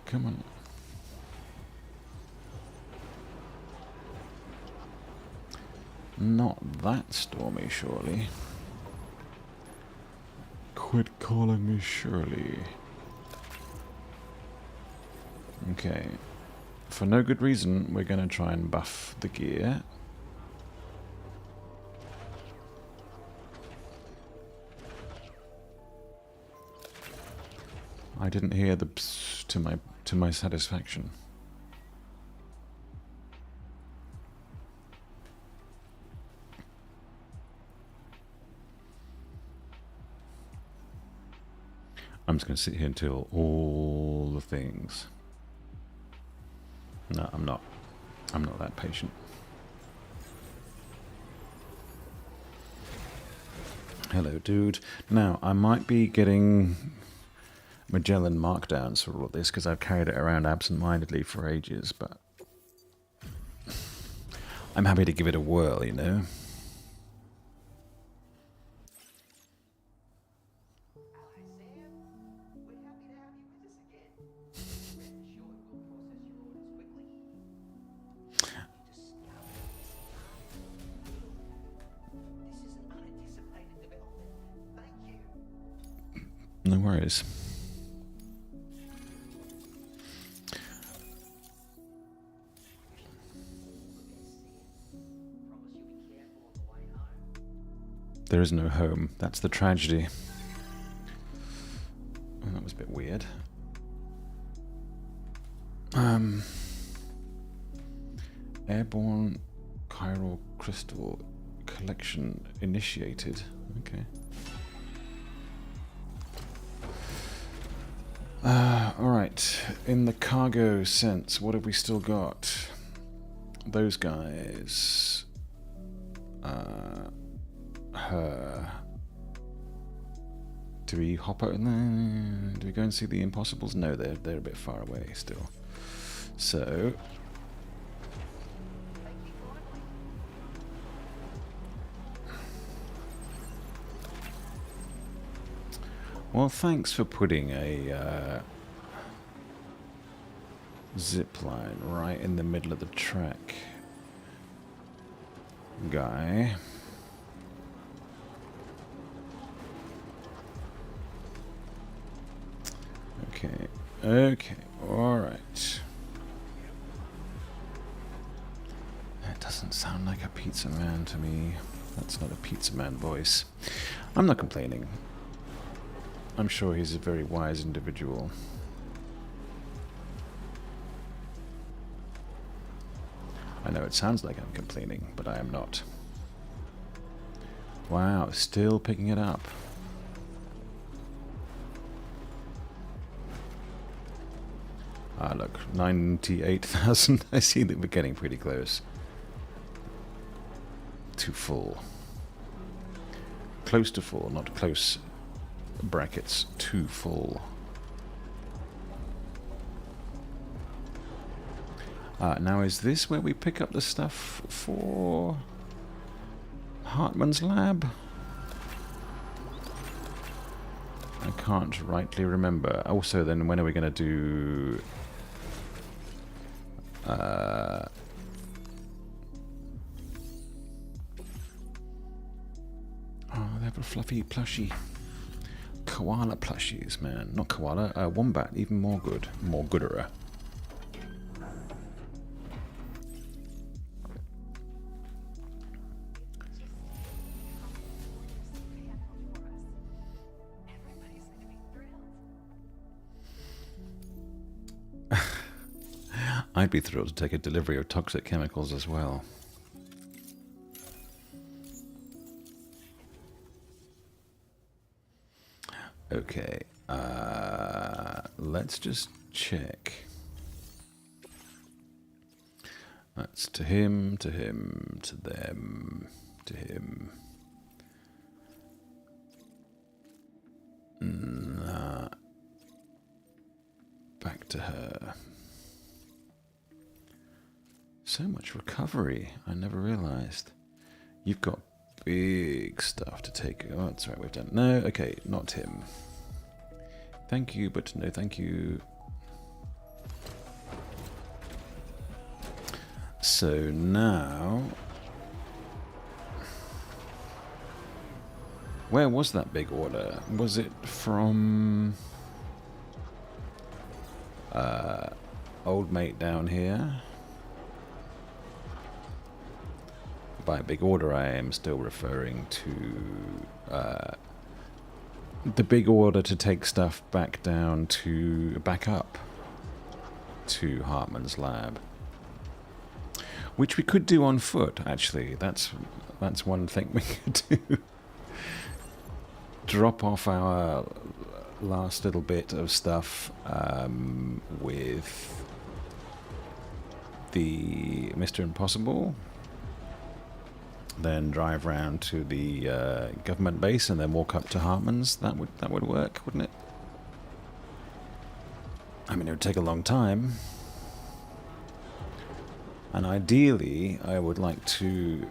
Come on. Not that stormy, surely. Quit calling me Shirley. Okay. For no good reason, we're going to try and buff the gear. I didn't hear the psst to my satisfaction. I'm just going to sit here until all the things. No, I'm not. I'm not that patient. Hello, dude. Now, I might be getting Magellan markdowns for all of this because I've carried it around absent-mindedly for ages, but I'm happy to give it a whirl, you know. No worries. There is no home. That's the tragedy. Oh, that was a bit weird. Airborne chiral crystal collection initiated. Okay. Alright, in the cargo sense, what have we still got? Those guys. Her. Do we hop out? Do we go and see the Impossibles? No, they're a bit far away still. So... Well, thanks for putting a zipline right in the middle of the track, guy. Okay, alright. That doesn't sound like a pizza man to me. That's not a pizza man voice. I'm not complaining. I'm sure he's a very wise individual. I know it sounds like I'm complaining, but I am not. Wow, still picking it up. Ah, look, 98,000. I see that we're getting pretty close to full. Close to full, not close brackets to full. Now, is this where we pick up the stuff for Hartman's lab? I can't rightly remember. Also, then, when are we going to do... oh, they have a fluffy plushie. Koala plushies, man. Not koala, wombat. Even more good. More gooder. I'd be thrilled to take a delivery of toxic chemicals as well. Okay, let's just check. That's to him, to him, to them, to him. Nah. Back to her. So much recovery, I never realised. You've got big stuff to take. Oh, that's right, we've done. No, okay, not him. Thank you, but no thank you. So now... Where was that big order? Was it from... old mate down here? By big order, I am still referring to the big order to take stuff back down to back up to Hartman's lab, which we could do on foot. Actually, that's one thing we could do. Drop off our last little bit of stuff with the Mr. Impossible. Then drive round to the government base and then walk up to Hartman's. That would work, wouldn't it? I mean, it would take a long time. And ideally, I would like to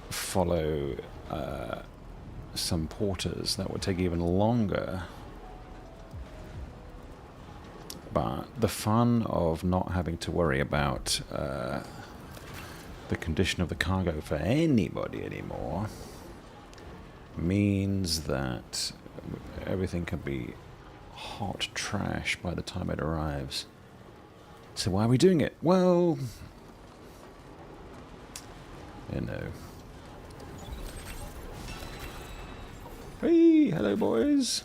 follow some porters. That would take even longer. But the fun of not having to worry about... the condition of the cargo for anybody anymore means that everything can be hot trash by the time it arrives. So why are we doing it? Well, you know. Hey, hello boys.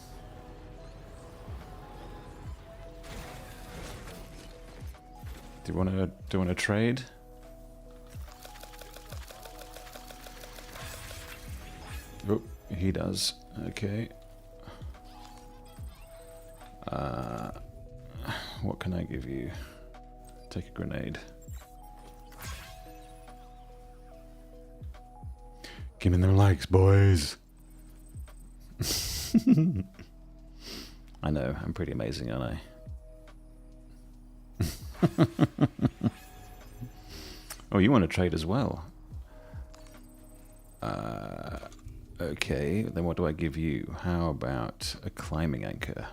Do you want to trade? Oh, he does. Okay. What can I give you? Take a grenade. Give me them likes, boys. I know, I'm pretty amazing, aren't I? Oh, you want to trade as well? Okay, then what do I give you? How about a climbing anchor?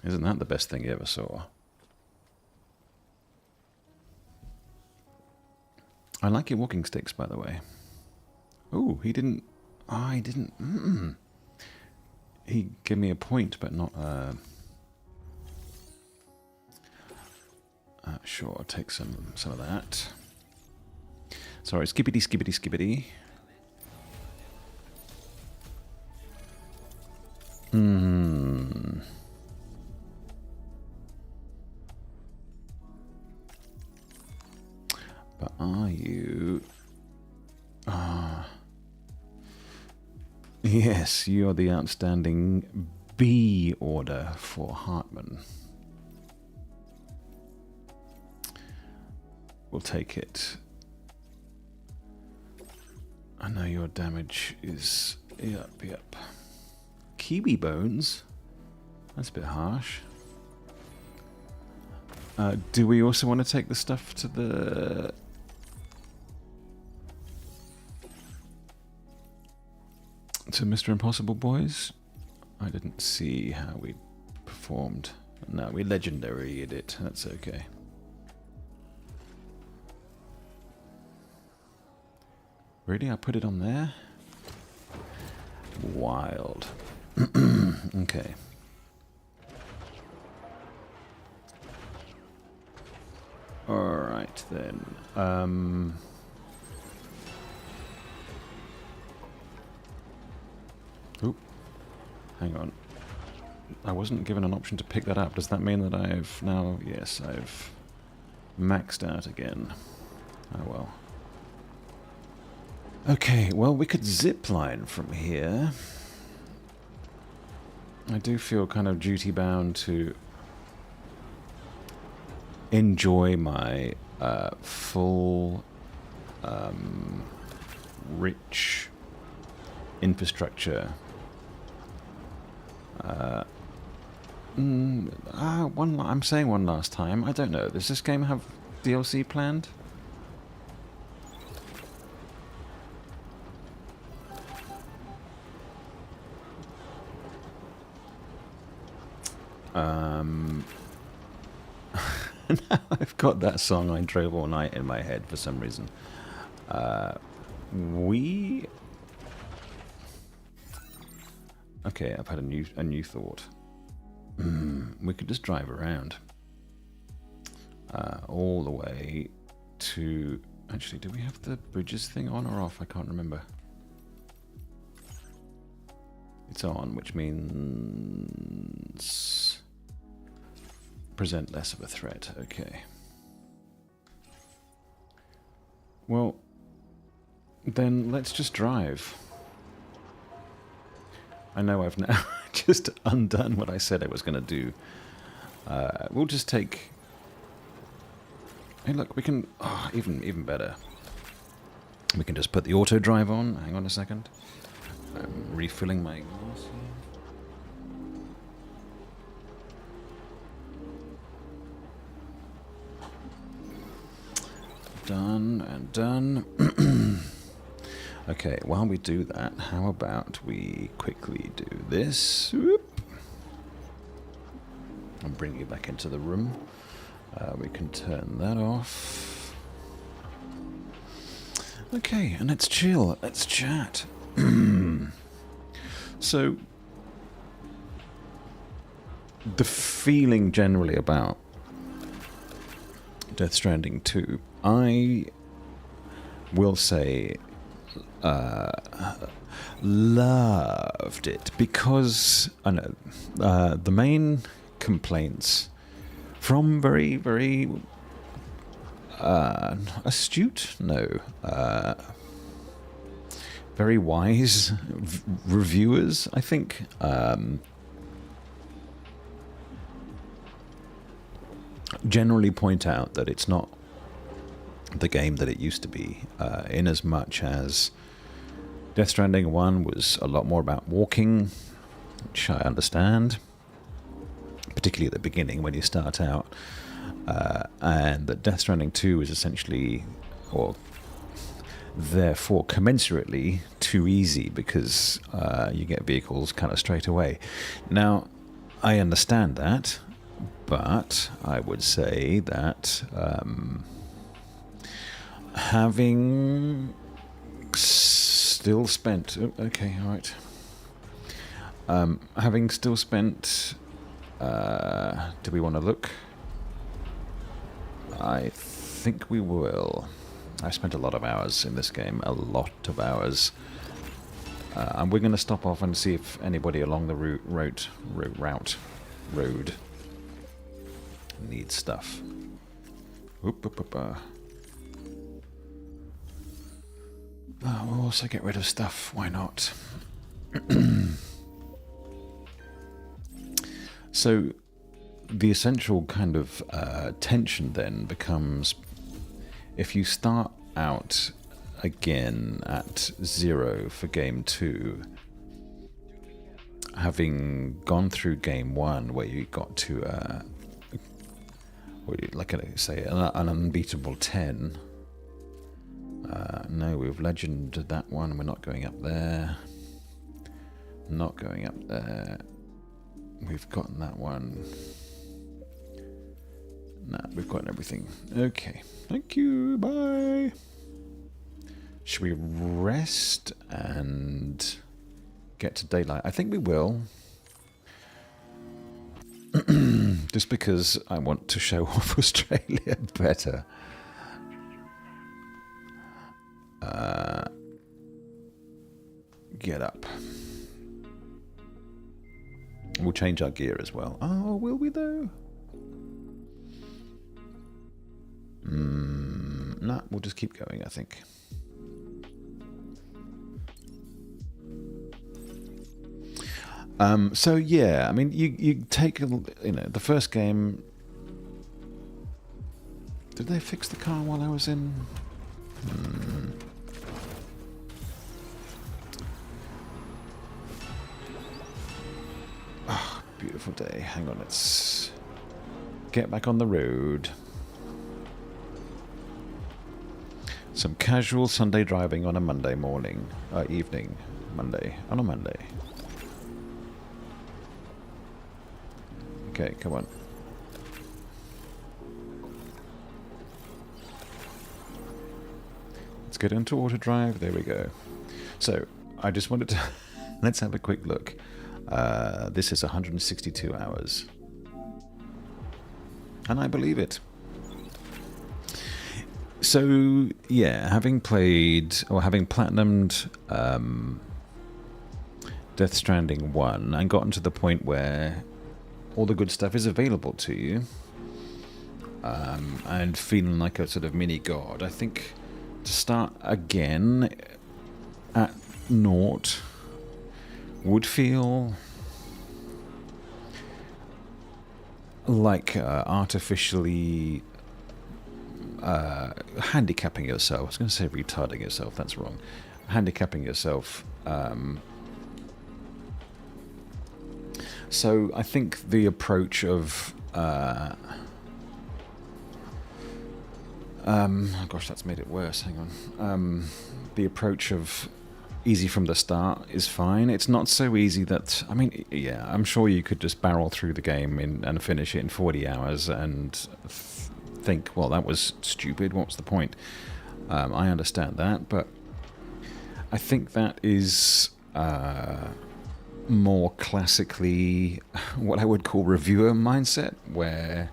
Isn't that the best thing you ever saw? I like your walking sticks, by the way. Oh, he didn't... Oh, he didn't... He gave me a point, but not... Sure, I'll take some of that. Sorry, skippity, skippity, skippity. But are you... Yes, you're the outstanding B order for Hartman. We'll take it. I know your damage is... Yep. kiwi bones. That's a bit harsh. Do we also want to take the stuff to the... to Mr. Impossible Boys? I didn't see how we performed. No, we legendaried it. That's okay. Really? I put it on there? Wild. Okay. Alright then. Oop. Hang on. I wasn't given an option to pick that up. Does that mean that I've now... Yes, I've maxed out again. Oh well. Okay, well, we could zipline from here. I do feel kind of duty-bound to enjoy my full, rich infrastructure. I'm saying one last time. I don't know. Does this game have DLC planned? Now I've got that song I Drove All Night in my head for some reason. Okay, I've had a new thought. We could just drive around all the way to... Actually, do we have the bridges thing on or off? I can't remember. It's on, which means present less of a threat. Okay. Well, then let's just drive. I know I've now just undone what I said I was going to do. We'll just take... Hey, look, we can... Oh, even better. We can just put the auto drive on. Hang on a second. I'm refilling my glass here. Done and done. Okay, while we do that, how about we quickly do this? Whoop. And bring you back into the room. We can turn that off. Okay, and let's chill. Let's chat. So, the feeling generally about Death Stranding 2, I will say loved it because I know the main complaints from very, very astute, very wise reviewers, I think. Generally point out that it's not the game that it used to be, in as much as Death Stranding 1 was a lot more about walking, which I understand, particularly at the beginning when you start out, and that Death Stranding 2 is essentially, or therefore commensurately, too easy because you get vehicles kind of straight away. Now, I understand that, but I would say that having still spent... Oh, okay, all right. Having still spent... do we want to look? I think we will. I spent a lot of hours in this game, a lot of hours. And we're going to stop off and see if anybody along the road needs stuff. We'll also get rid of stuff, why not? So, the essential kind of tension then becomes, if you start out again at 0 for game 2, having gone through game 1 where you got to, like I say, an unbeatable 10. No, we've legended that one. We're not going up there. Not going up there. We've gotten that one. Nah, we've gotten everything. Okay. Thank you. Bye. Should we rest and get to daylight? I think we will. Just because I want to show off Australia better. Get up. We'll change our gear as well. Oh, will we though? Nah, we'll just keep going, I think. So yeah, I mean, you take the first game. Did they fix the car while I was in? Oh, beautiful day. Hang on, let's get back on the road. Some casual Sunday driving on a Monday morning, evening, on a Monday. Okay, come on. Let's get into auto drive. There we go. So, I just wanted to... let's have a quick look. This is 162 hours. And I believe it. So, yeah, having played, or having platinumed Death Stranding 1 and gotten to the point where all the good stuff is available to you, and feeling like a sort of mini-god, I think to start again at naught would feel like artificially handicapping yourself. I was going to say retarding yourself, that's wrong. Handicapping yourself. So I think the approach of gosh, that's made it worse. Hang on. The approach of easy from the start is fine. It's not so easy that, I mean, yeah, I'm sure you could just barrel through the game and finish it in 40 hours and think, well, that was stupid. What's the point? I understand that, but I think that is more classically what I would call reviewer mindset, where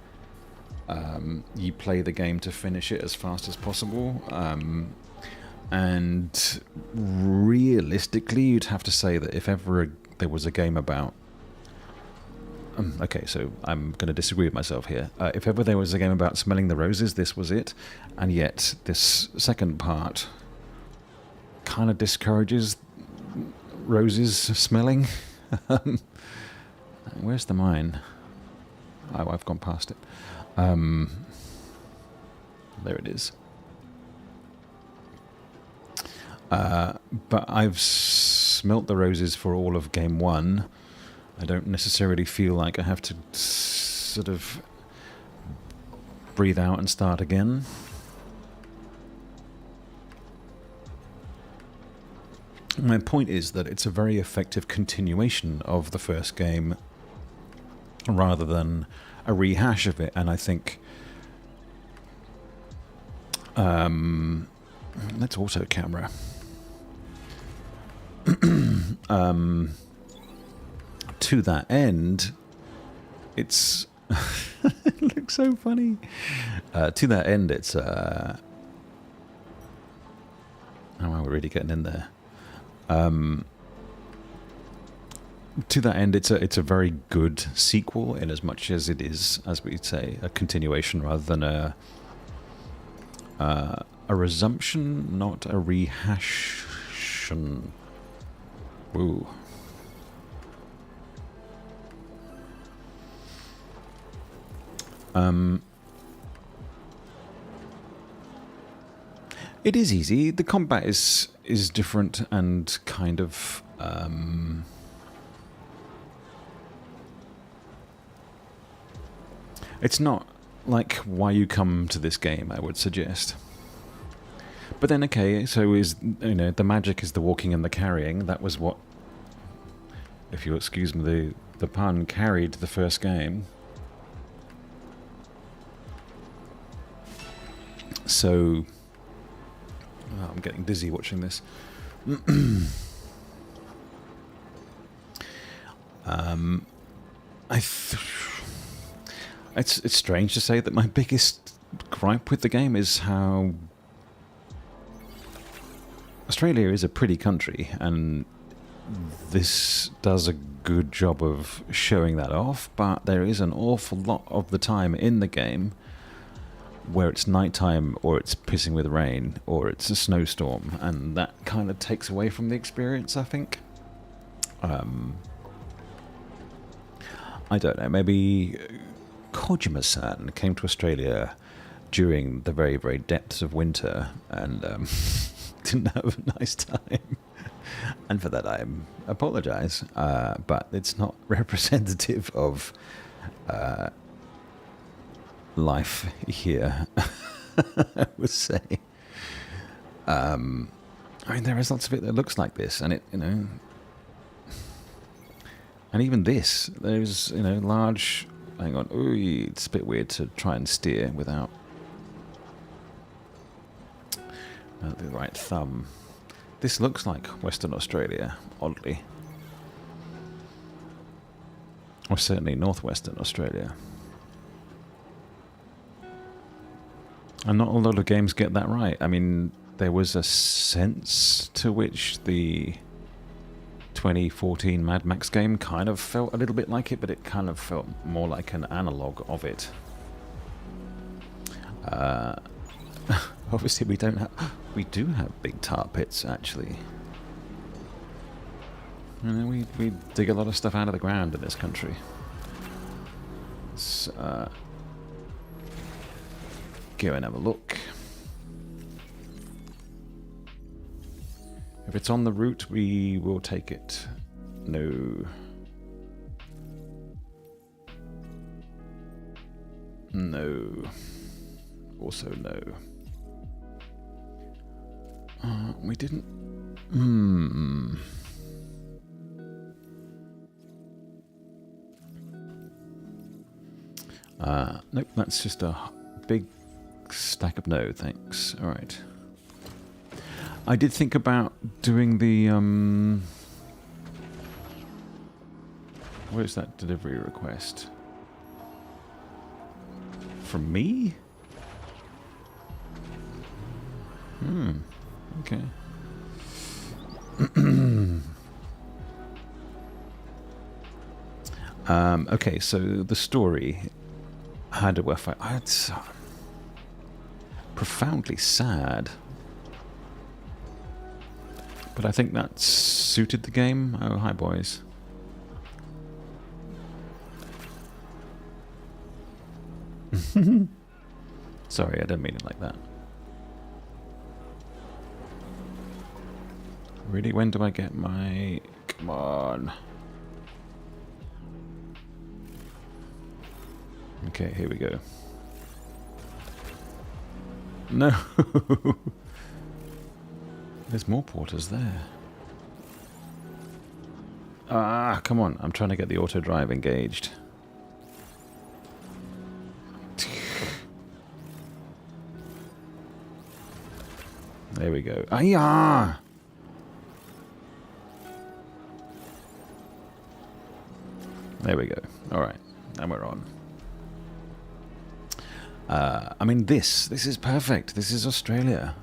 you play the game to finish it as fast as possible, and realistically you'd have to say that if ever there was a game about okay, so I'm going to disagree with myself here. If ever there was a game about smelling the roses, this was it, and yet this second part kind of discourages roses smelling. Where's the mine? Oh, I've gone past it. There it is. But I've smelt the roses for all of game 1. I don't necessarily feel like I have to sort of breathe out and start again. My point is that it's a very effective continuation of the first game rather than a rehash of it, and I think let's auto camera. To that end, it's it looks so funny. To that end, it's oh, wow, we're really getting in there. To that end, it's a very good sequel in as much as it is, as we'd say, a continuation rather than a resumption, not a rehashtion. Woo. It is easy. The combat is different and kind of It's not like why you come to this game, I would suggest. But then, okay, so the magic is the walking and the carrying. That was what, if you'll excuse me, the pun, carried the first game. So, I'm getting dizzy watching this. It's strange to say that my biggest gripe with the game is how Australia is a pretty country, and this does a good job of showing that off, but there is an awful lot of the time in the game where it's nighttime, or it's pissing with rain, or it's a snowstorm, and that kind of takes away from the experience, I think. I don't know, maybe Kojima-san came to Australia during the very, very depths of winter and didn't have a nice time. And for that I apologise, but it's not representative of life here, I would say. I mean, there is lots of it that looks like this, and and even this, there's, large, hang on, ooh, it's a bit weird to try and steer without the right thumb. This looks like Western Australia, oddly. Or certainly northwestern Australia. And not a lot of games get that right. I mean, there was a sense to which the 2014 Mad Max game kind of felt a little bit like it, but it kind of felt more like an analogue of it. Obviously we do have big tar pits, actually. We dig a lot of stuff out of the ground in this country. Let's go and have a look. If it's on the route, we will take it. No. No. Also no. We didn't... Nope, that's just a big stack of no, thanks. Alright. I did think about doing the, where's that delivery request? From me? Okay. Okay, so the story. How do I find... It's profoundly sad. But I think that suited the game. Oh, hi, boys. Sorry, I didn't mean it like that. Really, when do I get my... Come on. Okay, here we go. No! There's more porters there. Ah, come on. I'm trying to get the auto drive engaged. There we go. Ah! There we go. Alright. And we're on. I mean, this is perfect. This is Australia.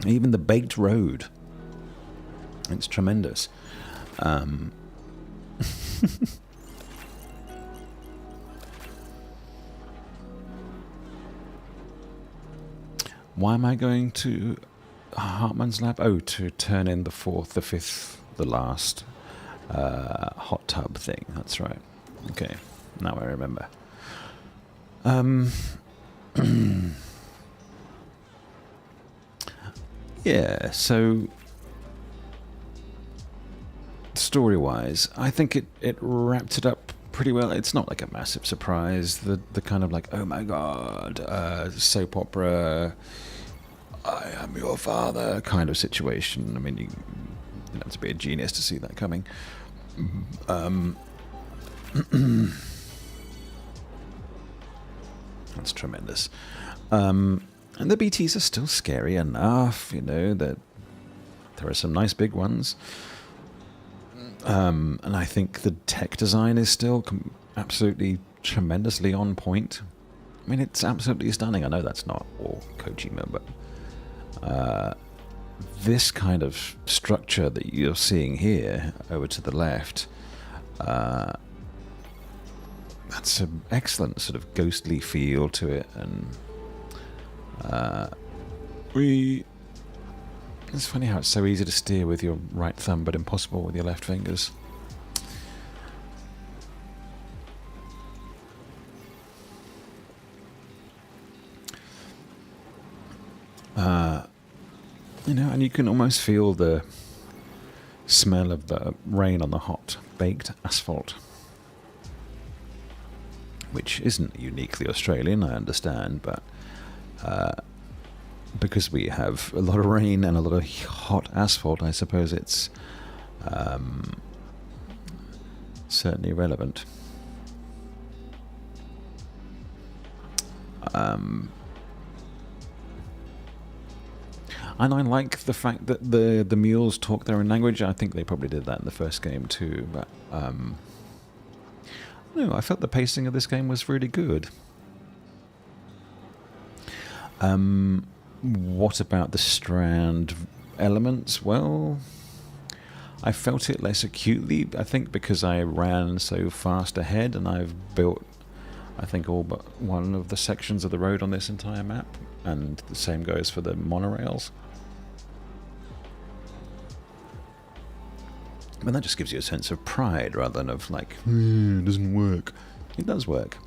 Even the baked road. It's tremendous. Why am I going to Hartman's lab? Oh, to turn in the fifth, the last hot tub thing. That's right. Okay, now I remember. Yeah, so story-wise, I think it wrapped it up pretty well. It's not like a massive surprise. The kind of like, oh my god, soap opera, I am your father kind of situation. I mean, you have to be a genius to see that coming. That's tremendous. And the BTs are still scary enough, you know, that there are some nice big ones. And I think the tech design is still absolutely tremendously on point. I mean, it's absolutely stunning. I know that's not all Kojima, but this kind of structure that you're seeing here over to the left, that's an excellent sort of ghostly feel to it. And it's funny how it's so easy to steer with your right thumb, but impossible with your left fingers. You know, and you can almost feel the smell of the rain on the hot, baked asphalt. Which isn't uniquely Australian, I understand, but because we have a lot of rain and a lot of hot asphalt, I suppose it's certainly relevant. And I like the fact that the mules talk their own language. I think they probably did that in the first game too, but no, I felt the pacing of this game was really good. What about the Strand elements? Well, I felt it less acutely, I think because I ran so fast ahead, and I've built, I think, all but one of the sections of the road on this entire map, and the same goes for the monorails. But that just gives you a sense of pride rather than of like, it doesn't work. It does work.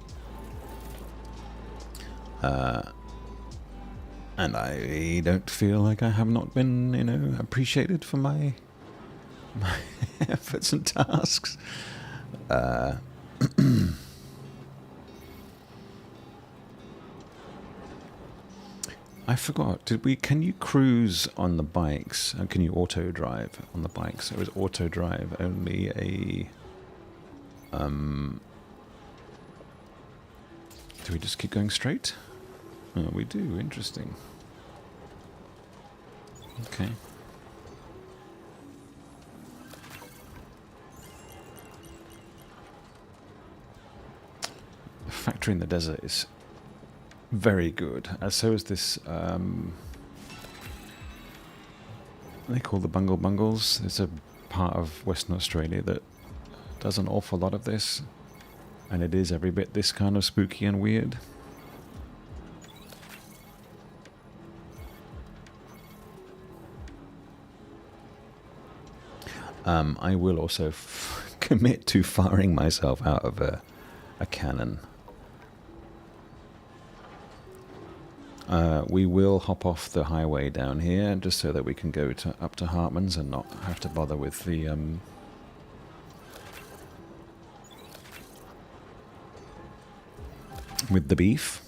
And I don't feel like I have not been, you know, appreciated for my efforts and tasks. I forgot. Can you cruise on the bikes? And can you auto drive on the bikes? Or is auto drive only a do we just keep going straight? Oh, we do. Interesting. Okay. The factory in the desert is very good. So is this, they call the Bungle Bungles. It's a part of Western Australia that does an awful lot of this, and it is every bit this kind of spooky and weird. I will also commit to firing myself out of a cannon. We will hop off the highway down here just so that we can go up to Hartman's and not have to bother with the beef.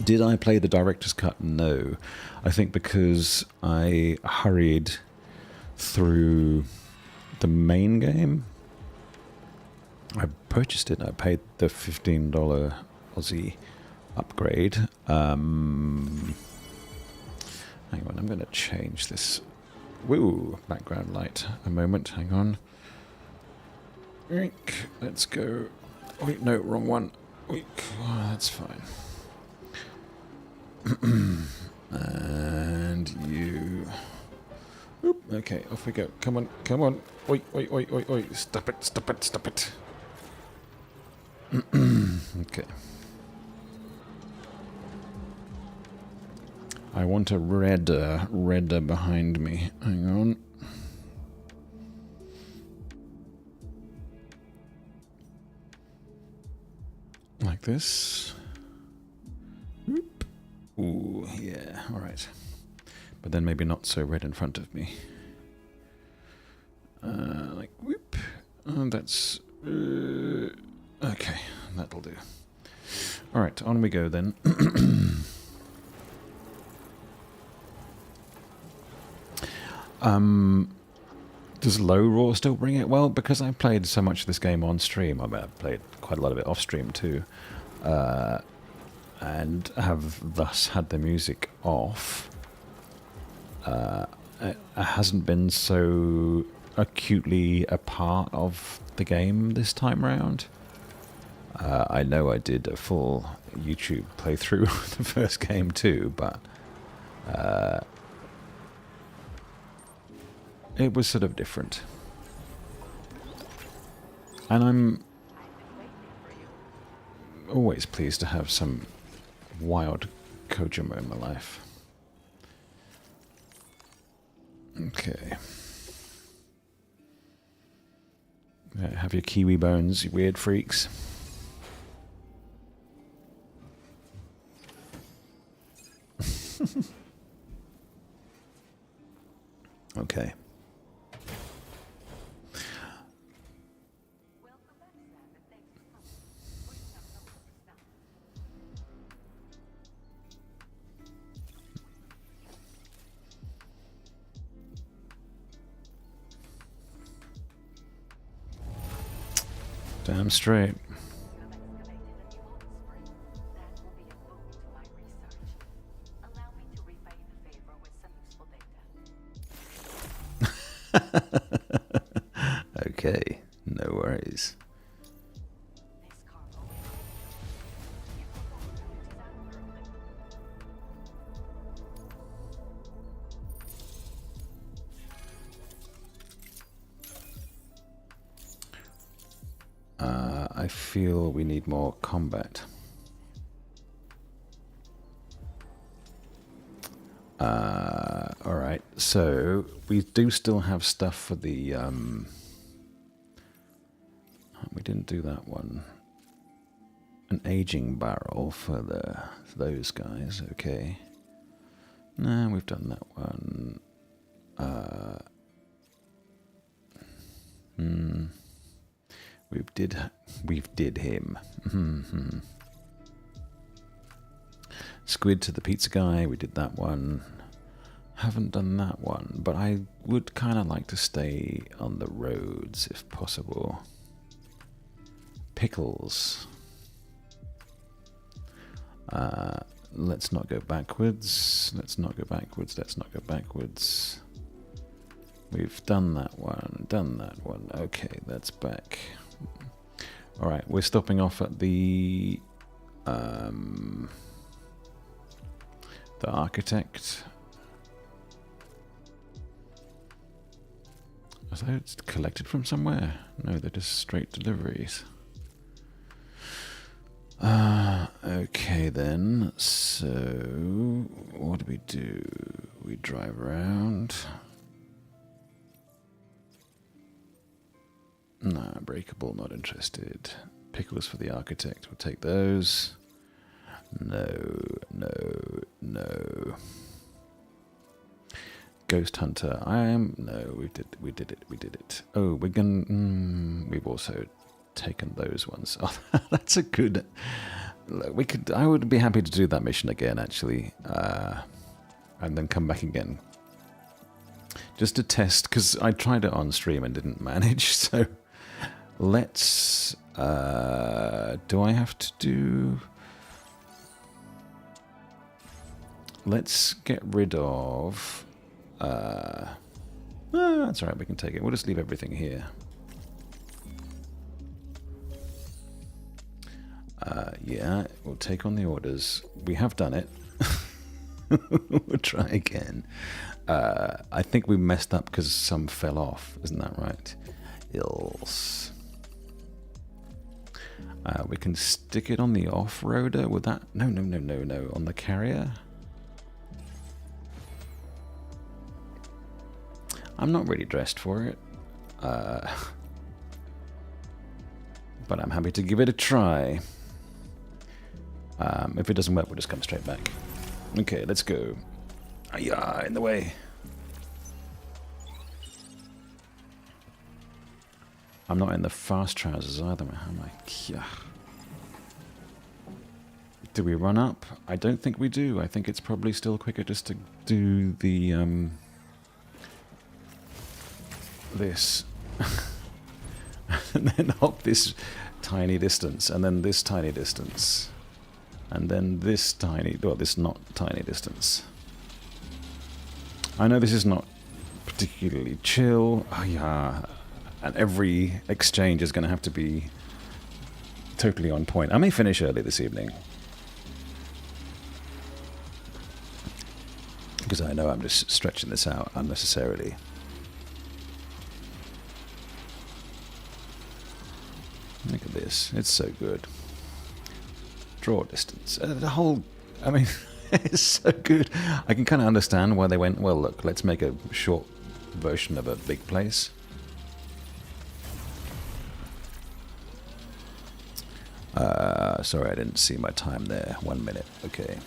Did I play the director's cut? No. I think because I hurried through the main game. I purchased it and I paid the $15 Aussie upgrade. Hang on, I'm going to change this. Woo! Background light. A moment, hang on. Let's go. Wait, no, wrong one. Oh, that's fine. And you. Oop, okay, off we go. Come on, come on. Oi. Stop it. Okay. I want a redder behind me. Hang on. Like this. Oop. Ooh, yeah, alright. But then maybe not so red in front of me. Like, whoop. That's... okay, that'll do. Alright, on we go then. Does low raw still bring it? Well, because I played so much of this game on stream, I mean, I've played quite a lot of it off stream too, and have thus had the music off, it hasn't been so acutely a part of the game this time round. I know I did a full YouTube playthrough of the first game too, but it was sort of different. And I'm always pleased to have some wild Kojima in my life. Okay. Have your kiwi bones, you weird freaks. Okay. Damn straight. Okay, no worries. I feel we need more combat. Alright, so we do still have stuff for the... we didn't do that one. An aging barrel for those guys, okay. No, we've done that one. We've did him. Squid to the pizza guy, we did that one. Haven't done that one, but I would kind of like to stay on the roads if possible. Pickles. Let's not go backwards. Let's not go backwards. Let's not go backwards. We've done that one. Done that one. Okay, that's back. Alright, we're stopping off at the architect. Are those collected from somewhere? No, they're just straight deliveries. Okay then, so what do we do? We drive around. No, breakable, not interested. Pickles for the architect, we'll take those. No, no, no. Ghost Hunter, no, we did it. Oh, we're gonna, we've also taken those ones. Oh, that's a good, I would be happy to do that mission again, actually, and then come back again. Just to test, because I tried it on stream and didn't manage, so let's, do I have to do, let's get rid of, that's alright, we can take it. We'll just leave everything here. Yeah, we'll take on the orders. We have done it. We'll try again. I think we messed up because some fell off. Isn't that right? Ills. We can stick it on the off-roader. Would that... No, no, no, no, no. On the carrier? I'm not really dressed for it. But I'm happy to give it a try. If it doesn't work, we'll just come straight back. Okay, let's go. Yeah, in the way. I'm not in the fast trousers either, am I? Yeah. Do we run up? I don't think we do. I think it's probably still quicker just to do the, this. And then hop this tiny distance, and then this tiny distance. And then this tiny, well, this not tiny distance. I know this is not particularly chill. Oh, yeah. And every exchange is going to have to be totally on point. I may finish early this evening. Because I know I'm just stretching this out unnecessarily. Look at this. It's so good. Draw distance. The whole... I mean, it's so good. I can kind of understand why they went, well, look, let's make a short version of a big place. Sorry, I didn't see my time there. 1 minute. Okay.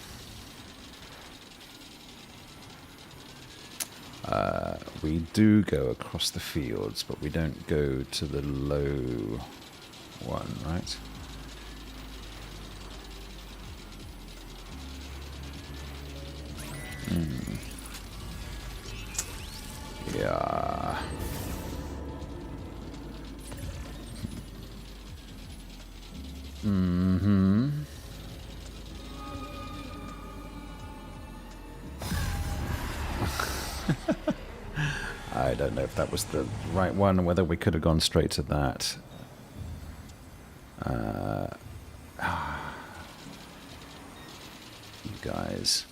We do go across the fields, but we don't go to the low one, right? Yeah. Mm-hmm. I don't know if that was the right one, or whether we could have gone straight to that. You guys.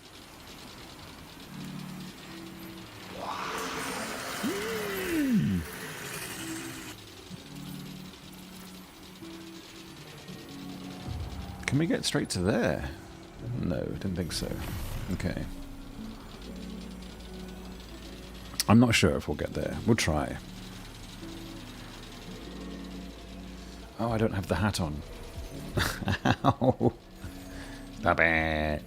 Can we get straight to there? No, didn't think so. Okay. I'm not sure if we'll get there. We'll try. Oh, I don't have the hat on. Ow. Stop it.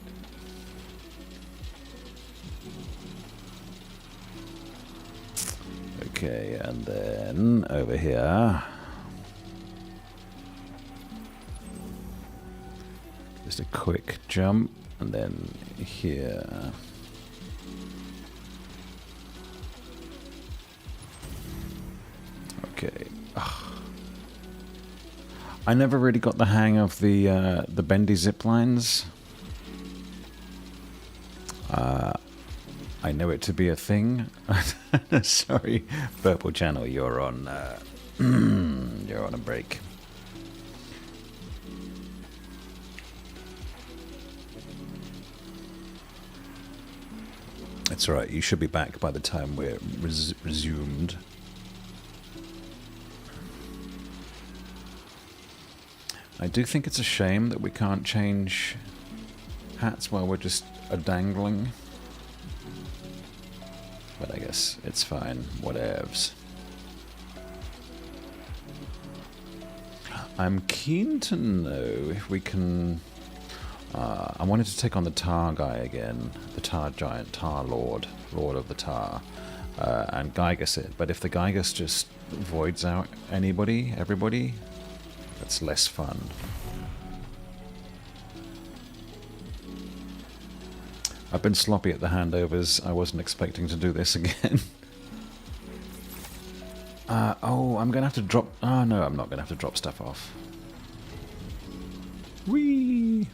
Okay, and then over here. Just a quick jump, and then here. Okay. Ugh. I never really got the hang of the bendy zip lines. I know it to be a thing. Sorry, Purple Channel, you're on. You're on a break. That's all right. You should be back by the time we're resumed. I do think it's a shame that we can't change hats while we're just a-dangling. But I guess it's fine. Whatevs. I'm keen to know if we can... I wanted to take on the tar guy again. The tar giant, tar lord. Lord of the tar. And Gigas it. But if the Gigas just voids out everybody... That's less fun. I've been sloppy at the handovers. I wasn't expecting to do this again. Oh, I'm going to have to drop... Oh, no, I'm not going to have to drop stuff off. Whee!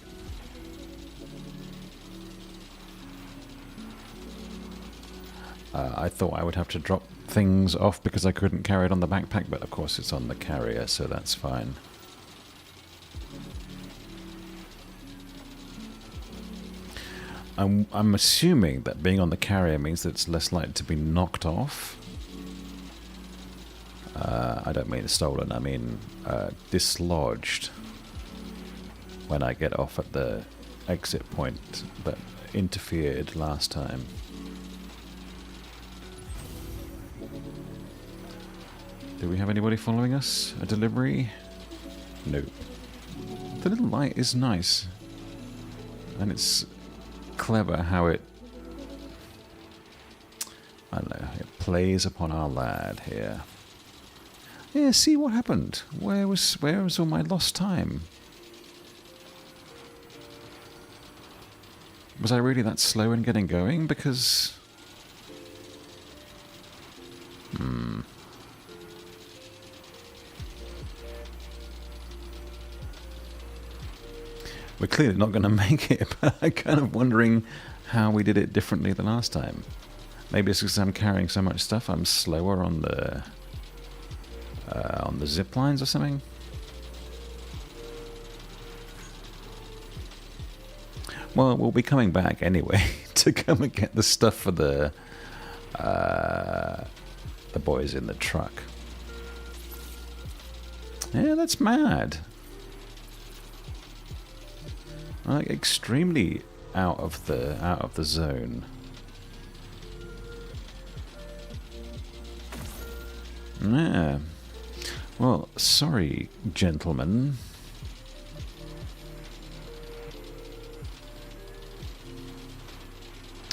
I thought I would have to drop things off because I couldn't carry it on the backpack, but of course it's on the carrier, so that's fine. I'm assuming that being on the carrier means that it's less likely to be knocked off. I don't mean stolen, I mean dislodged when I get off at the exit point that interfered last time. Do we have anybody following us? A delivery? Nope. The little light is nice. And it's clever how it... I don't know, it plays upon our lad here. Yeah, see what happened. Where was all my lost time? Was I really that slow in getting going? Because... We're clearly not going to make it, but I'm kind of wondering how we did it differently the last time. Maybe it's because I'm carrying so much stuff, I'm slower on the zip lines or something. Well, we'll be coming back anyway to come and get the stuff for the boys in the truck. Yeah, that's mad. Like extremely out of the zone. Yeah. Well, sorry, gentlemen.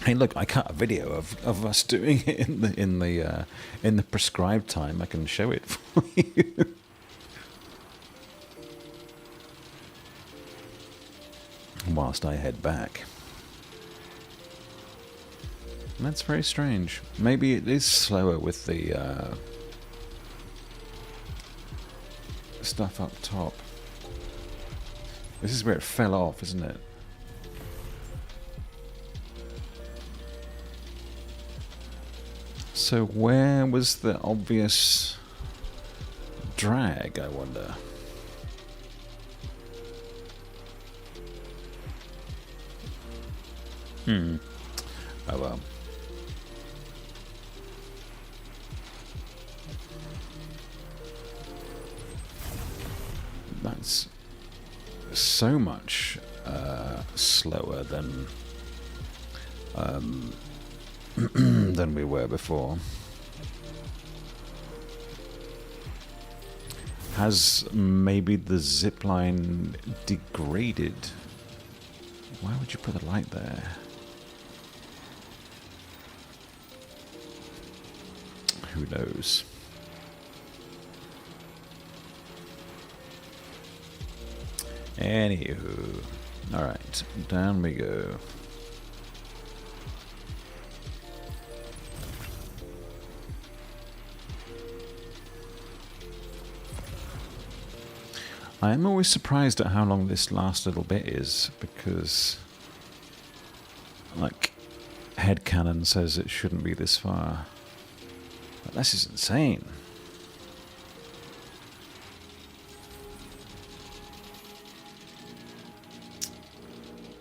Hey, look! I cut a video of us doing it in the prescribed time. I can show it for you. Whilst I head back. And that's very strange. Maybe it is slower with the stuff up top. This is where it fell off, isn't it? So where was the obvious drag, I wonder? Oh well. That's so much slower than than we were before. Has maybe the zipline degraded? Why would you put a light there? Who knows? Anywho, alright, down we go. I am always surprised at how long this last little bit is, because, like, headcanon says it shouldn't be this far. But this is insane.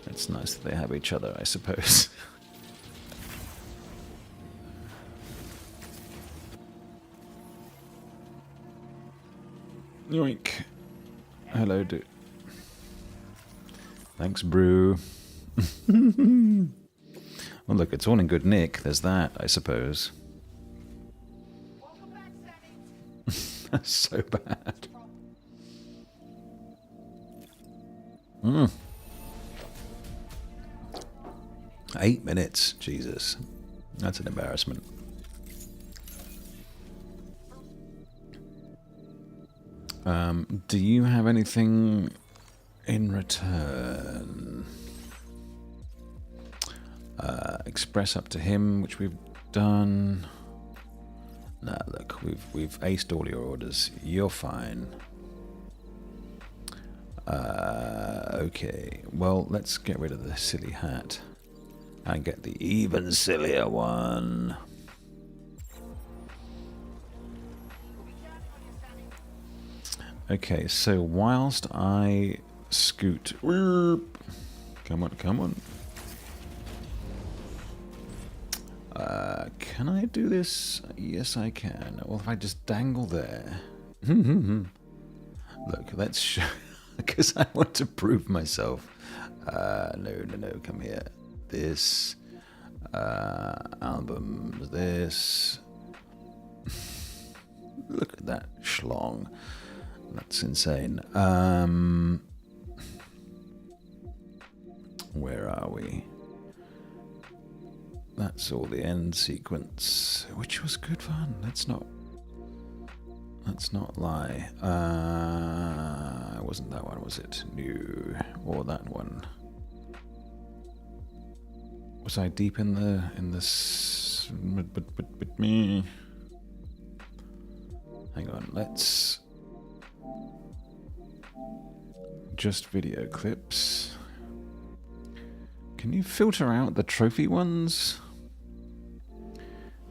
It's nice that they have each other, I suppose. Yoink. Hello, dude. Thanks, brew. Well, look, it's all in good nick. There's that, I suppose. That's so bad. 8 minutes. Jesus. That's an embarrassment. Do you have anything in return? Express up to him, which we've done. Nah, look, we've aced all your orders. You're fine. Okay, well, let's get rid of the silly hat and get the even sillier one. Okay, so whilst I scoot... Come on, come on. Can I do this? Yes, I can. Well, if I just dangle there... Look, let's show... Because I want to prove myself. No, come here. This... album, this... Look at that schlong. That's insane. Where are we? That's all the end sequence, which was good fun. Let's not Let's not lie. It wasn't that one, was it? No. Or that one. Was I deep in this? Me. Hang on, let's just video clips. Can you filter out the trophy ones?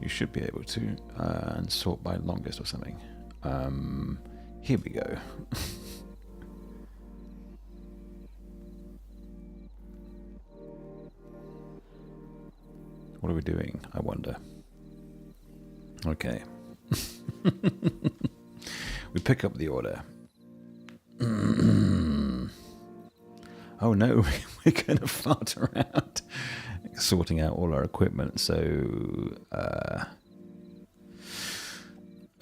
You should be able to, and sort by longest or something. Here we go. What are we doing, I wonder? Okay. We pick up the order. Oh no, we're going to fart around sorting out all our equipment, so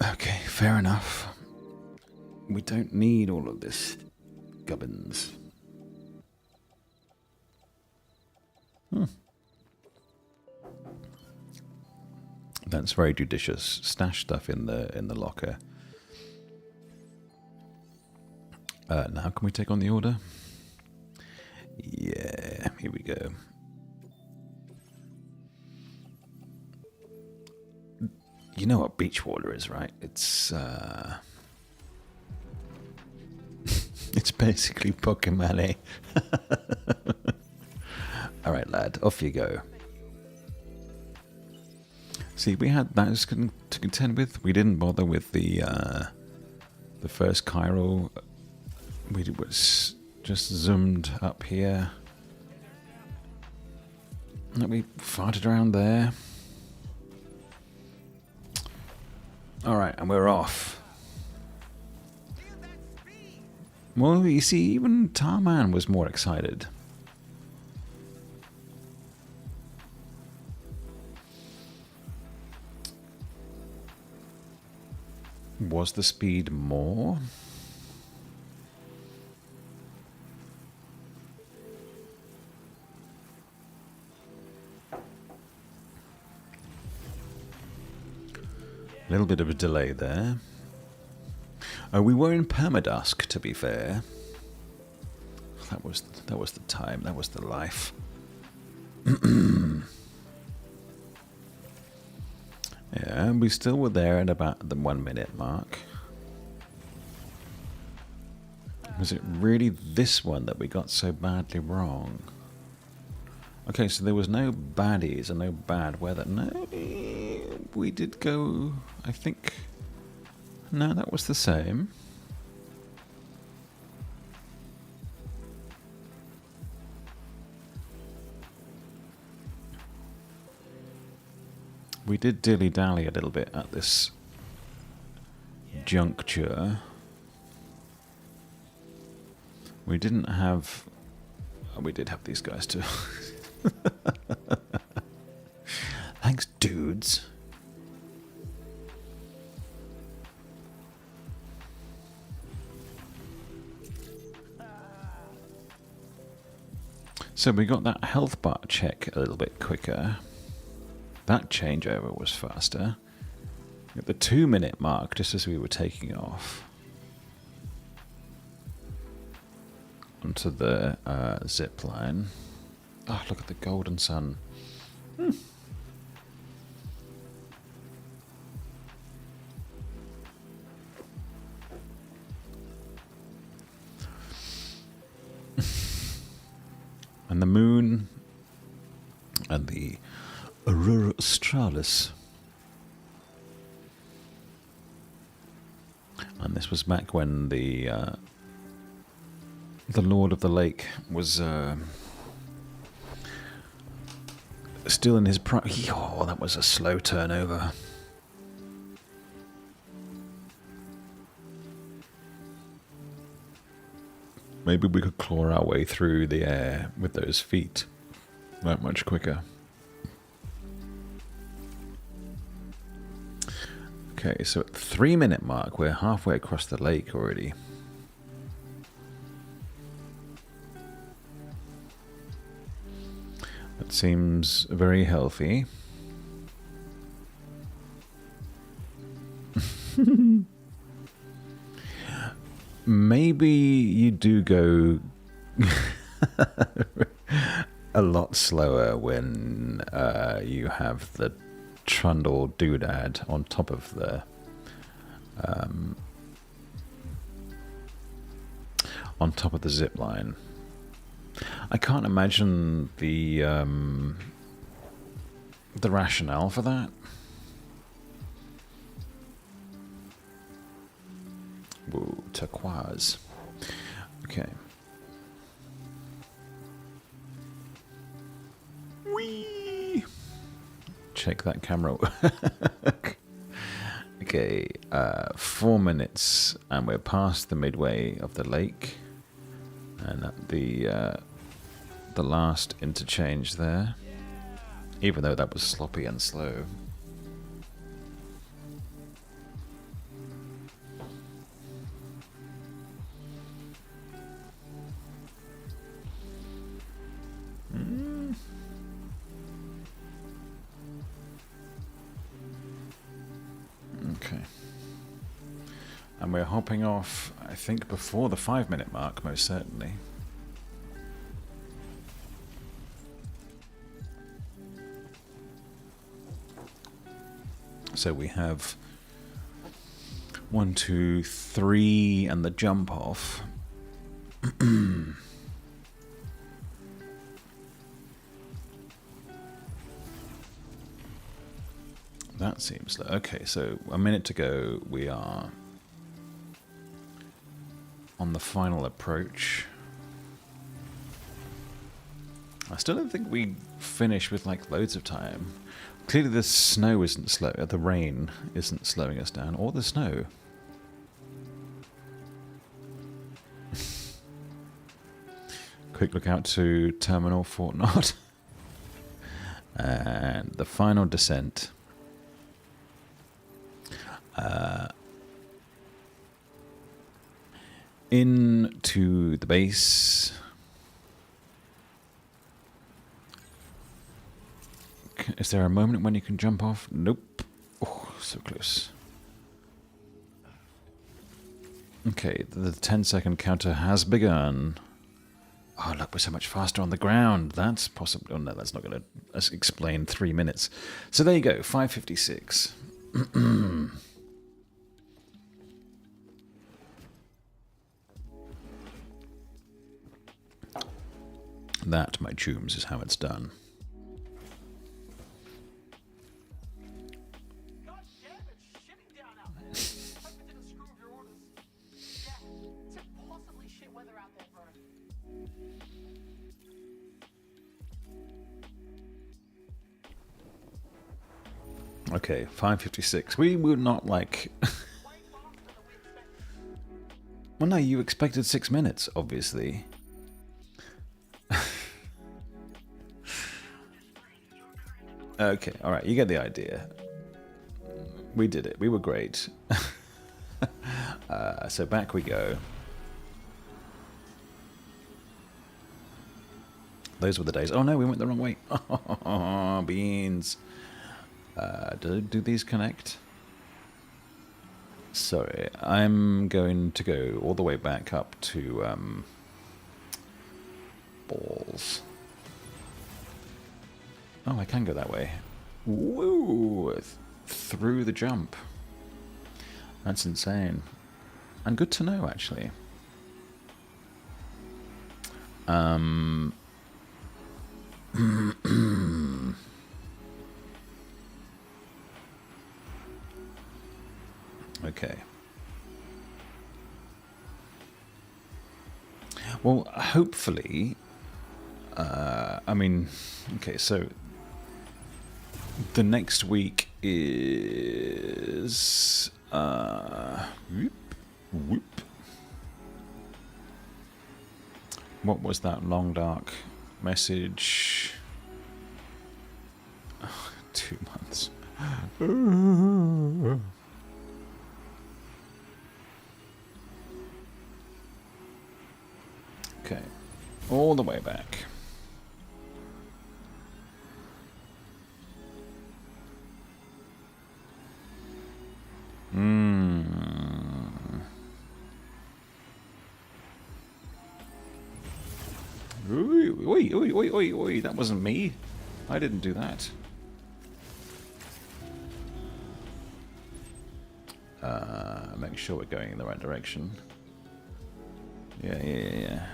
okay, fair enough. We don't need all of this gubbins. That's very judicious. Stash stuff in the locker. Now can we take on the order? Yeah, here we go. You know what beach water is, right? It's it's basically Pokemon. All right, lad, off you go. See, we had that to contend with. We didn't bother with the first chiral. We was just zoomed up here. And we farted around there. All right, and we're off. Well, you see, even Tarman was more excited. Was the speed more? A little bit of a delay there. We were in permadusk, to be fair. That was the time. That was the life. Yeah, we still were there at about the 1 minute mark. Was it really this one that we got so badly wrong? Okay, so there was no baddies and no bad weather. No, we did go, I think... No, that was the same. We did dilly-dally a little bit at this juncture. We didn't have... Oh, we did have these guys too. Thanks, dudes. So we got that health bar check a little bit quicker. That changeover was faster. At the 2 minute mark, just as we were taking off onto the zip line. Oh, look at the golden sun. And the moon and the Aurora Australis. And this was back when the Lord of the Lake was still in his prime. Oh, that was a slow turnover. Maybe we could claw our way through the air with those feet that much quicker. Okay, so at the 3 minute mark, we're halfway across the lake already. That seems very healthy. maybe you do go a lot slower when you have the trundle doodad on top of the zip line. I can't imagine the rationale for that. Ooh, turquoise. Okay. Whee! Check that camera. Okay, 4 minutes, and we're past the midway of the lake, and at the last interchange there. Even though that was sloppy and slow. Okay. And we're hopping off, I think, before the 5-minute mark, most certainly. So we have 1, 2, 3, and the jump off. That seems low. Okay, so a minute to go. We are on the final approach. I still don't think we finish with like loads of time. Clearly the snow isn't slow, the rain isn't slowing us down, or the snow. Quick look out to Terminal Fort Knot. And the final descent. Into the base. Is there a moment when you can jump off? Nope. Oh, so close. Okay, the 10-second counter has begun. Oh, look, we're so much faster on the ground. That's possible. Oh, no, that's not going to explain 3 minutes. So there you go, 5:56. That, my chooms, is how it's done. Okay, 5:56. We were not like... Well, no, you expected 6 minutes, obviously. Okay, alright, you get the idea. We did it. We were great. So back we go. Those were the days. Oh no, we went the wrong way. Oh, beans. Do these connect? Sorry, I'm going to go all the way back up to balls. Oh, I can go that way. Woo! Through the jump. That's insane. And good to know, actually. Okay. Well, hopefully... I mean... Okay, so... The next week is... Whoop. What was that long dark message? 2 months. Okay, all the way back. oi, oi, oi, oi, oi. That wasn't me. I didn't do that. Make sure we're going in the right direction. Yeah.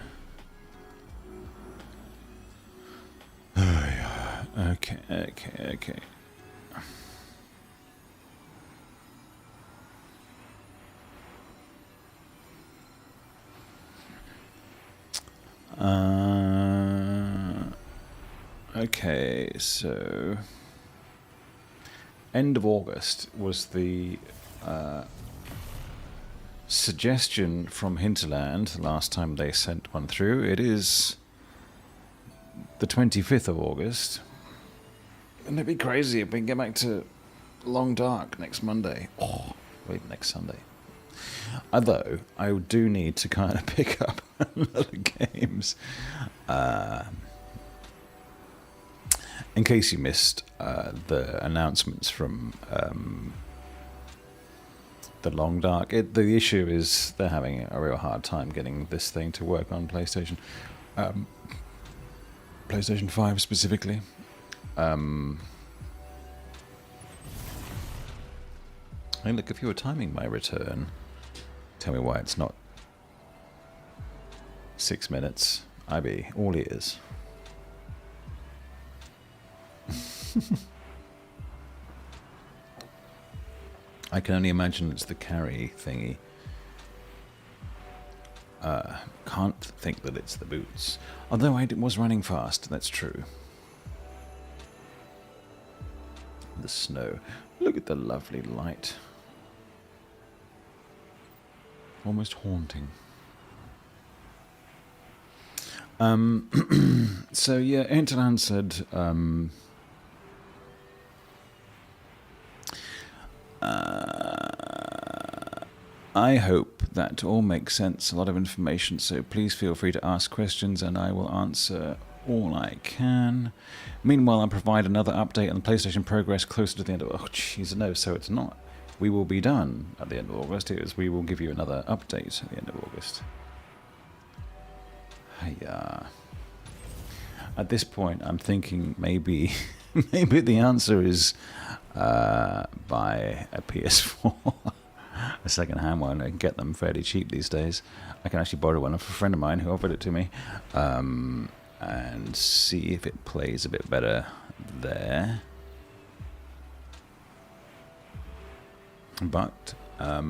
Okay. Okay, so end of August was the suggestion from Hinterland the last time they sent one through. It is the 25th of August. Wouldn't it be crazy if we can get back to Long Dark next Monday? Oh, wait, next Sunday. Although, I do need to kind of pick up other games. In case you missed the announcements from the Long Dark, the issue is they're having a real hard time getting this thing to work on PlayStation. PlayStation 5 specifically. Hey, look, if you were timing my return, tell me why it's not 6 minutes. I'd be all ears. I can only imagine it's the carry thingy. Can't think that it's the boots. Although I was running fast, that's true. The snow. Look at the lovely light. Almost haunting. So yeah, Hinterland said I hope that all makes sense, a lot of information, so please feel free to ask questions and I will answer all I can. Meanwhile, I'll provide another update on the PlayStation progress closer to the end of... Oh, jeez, no, so it's not. We will be done at the end of August. It is, we will give you another update at the end of August. Hiya. At this point, I'm thinking maybe the answer is buy a PS4. A second-hand one. I can get them fairly cheap these days. I can actually borrow one off a friend of mine who offered it to me, and see if it plays a bit better there. But well,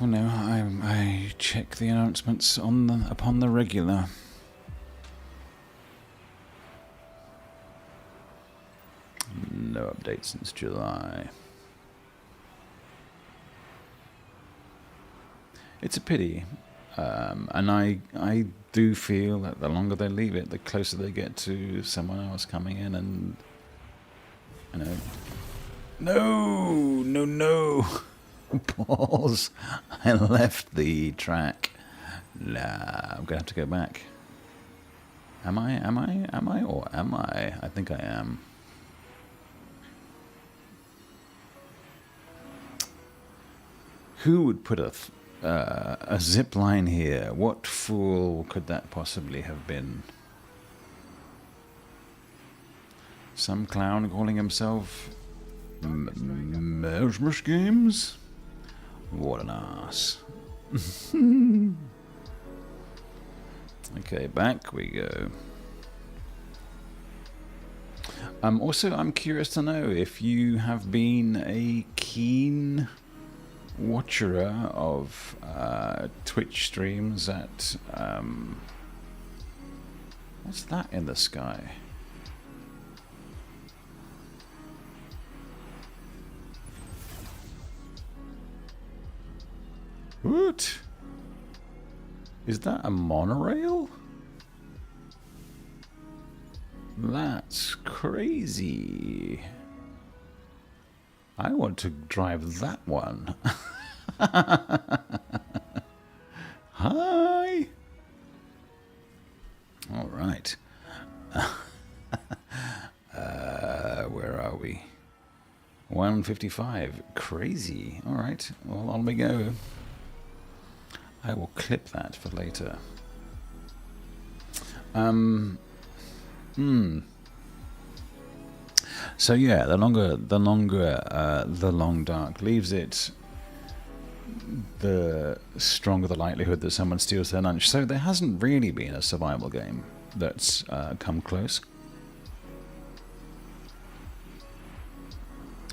no, I check the announcements upon the regular. No updates since July. It's a pity, and I do feel that the longer they leave it, the closer they get to someone else coming in and, you know, no. Pause. I left the track. Nah, I'm gonna have to go back. Am I, or am I? I think I am. Who would put a zip line here? What fool could that possibly have been? Some clown calling himself Mershmush Games? What an ass. Okay, back we go. Also, I'm curious to know if you have been a keen watcher of Twitch streams at what's that in the sky? What? Is that a monorail? That's crazy. I want to drive that one. Hi. All right. Where are we? 155. Crazy. All right. Well, on we go. I will clip that for later. So yeah, the long dark leaves it, the stronger the likelihood that someone steals their lunch. So there hasn't really been a survival game that's come close.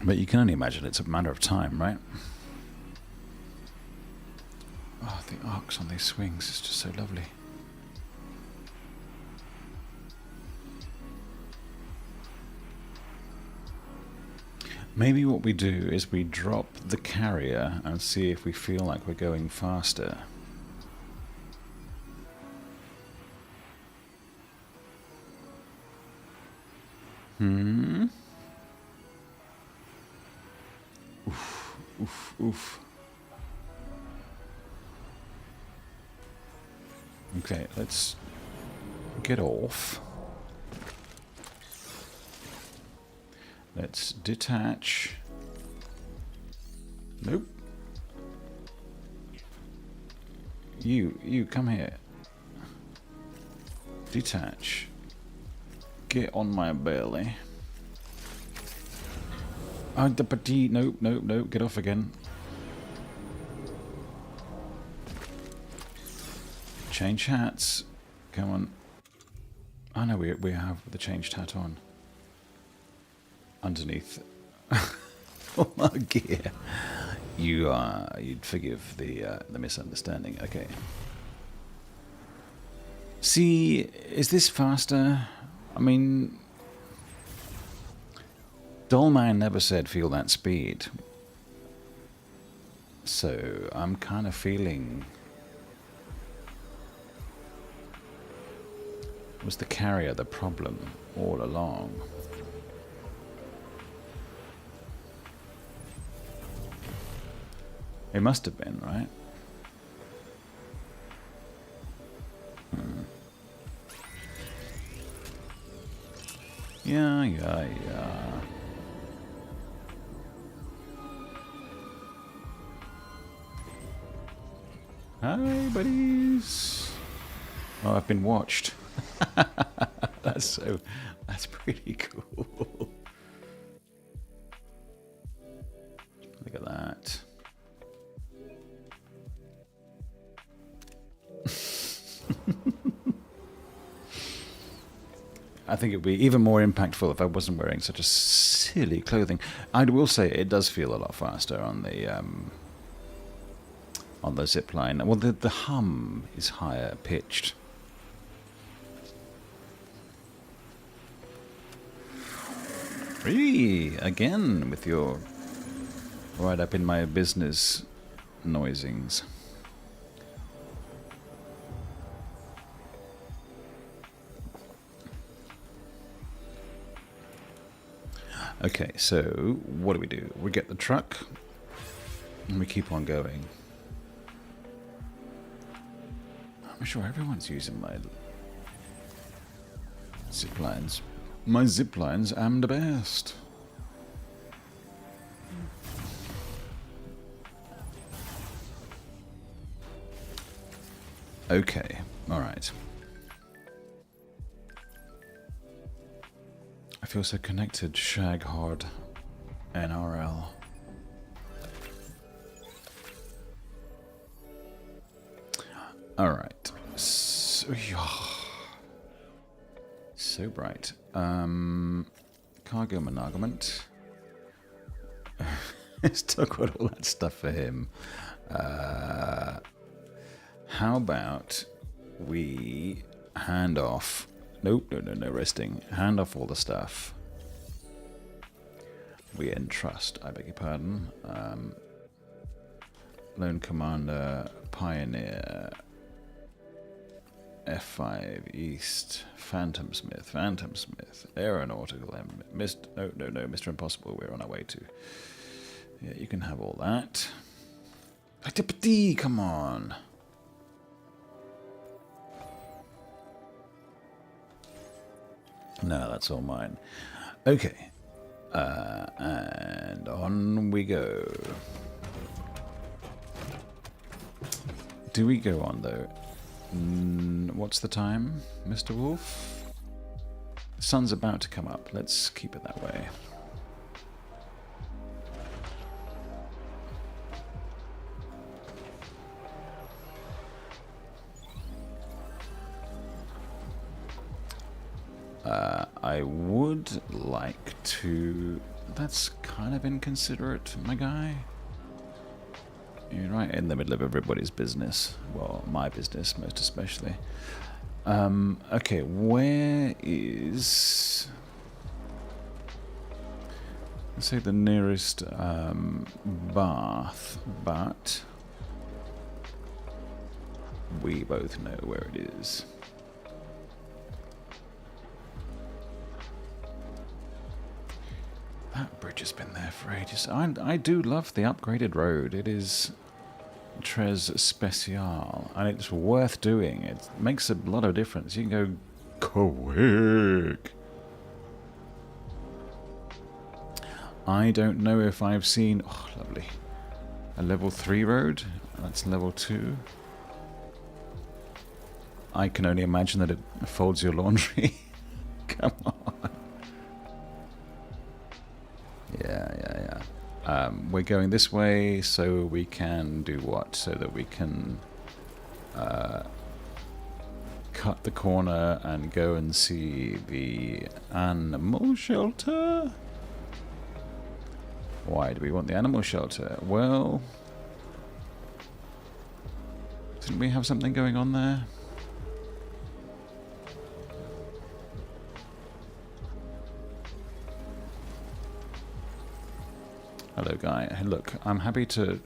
But you can only imagine it's a matter of time, right? Oh, the arcs on these swings is just so lovely. Maybe what we do is we drop the carrier and see if we feel like we're going faster. Oof, oof, oof. Okay, let's get off. Let's detach. Nope. You come here. Detach. Get on my belly. Oh, nope, get off again. Change hats. Come on. Oh no, we have the changed hat on. Underneath all our gear. You'd forgive the misunderstanding. Okay. See, is this faster? I mean, Dollman never said feel that speed. So I'm kind of feeling... Was the carrier the problem all along? It must have been, right? Yeah. Hi, buddies. Oh, I've been watched. That's pretty cool. Look at that. I think it would be even more impactful if I wasn't wearing such a silly clothing. I will say it does feel a lot faster on the zipline. Well, the hum is higher pitched. Really? Again with your right up in my business noisings. Okay, so what do? We get the truck and we keep on going. I'm sure everyone's using my ziplines. My ziplines am the best. Okay, alright. I feel so connected, shag hard, NRL. Alright. So bright. Cargo monogament. It's still got all that stuff for him. How about we hand off... Nope, no resting. Hand off all the stuff. We entrust, I beg your pardon. Lone Commander, Pioneer, F5 East, Phantom Smith, Aeronautical, Mr. Impossible, we're on our way to. Yeah, you can have all that. Come on. No, that's all mine. Okay. And on we go. Do we go on, though? What's the time, Mr. Wolf? The sun's about to come up. Let's keep it that way. I would like to... That's kind of inconsiderate, my guy. You're right in the middle of everybody's business. Well, my business, most especially. Okay, where is... Let's say the nearest bath, but we both know where it is. That bridge has been there for ages. I do love the upgraded road. It is Tres Special, and it's worth doing. It makes a lot of difference. You can go quick. I don't know if I've seen... Oh, lovely. A level 3 road. That's level 2. I can only imagine that it folds your laundry. Come on. Yeah. We're going this way so we can do what? So that we can cut the corner and go and see the animal shelter? Why do we want the animal shelter? Well, didn't we have something going on there? Hello, guy. Hey, look, I'm happy to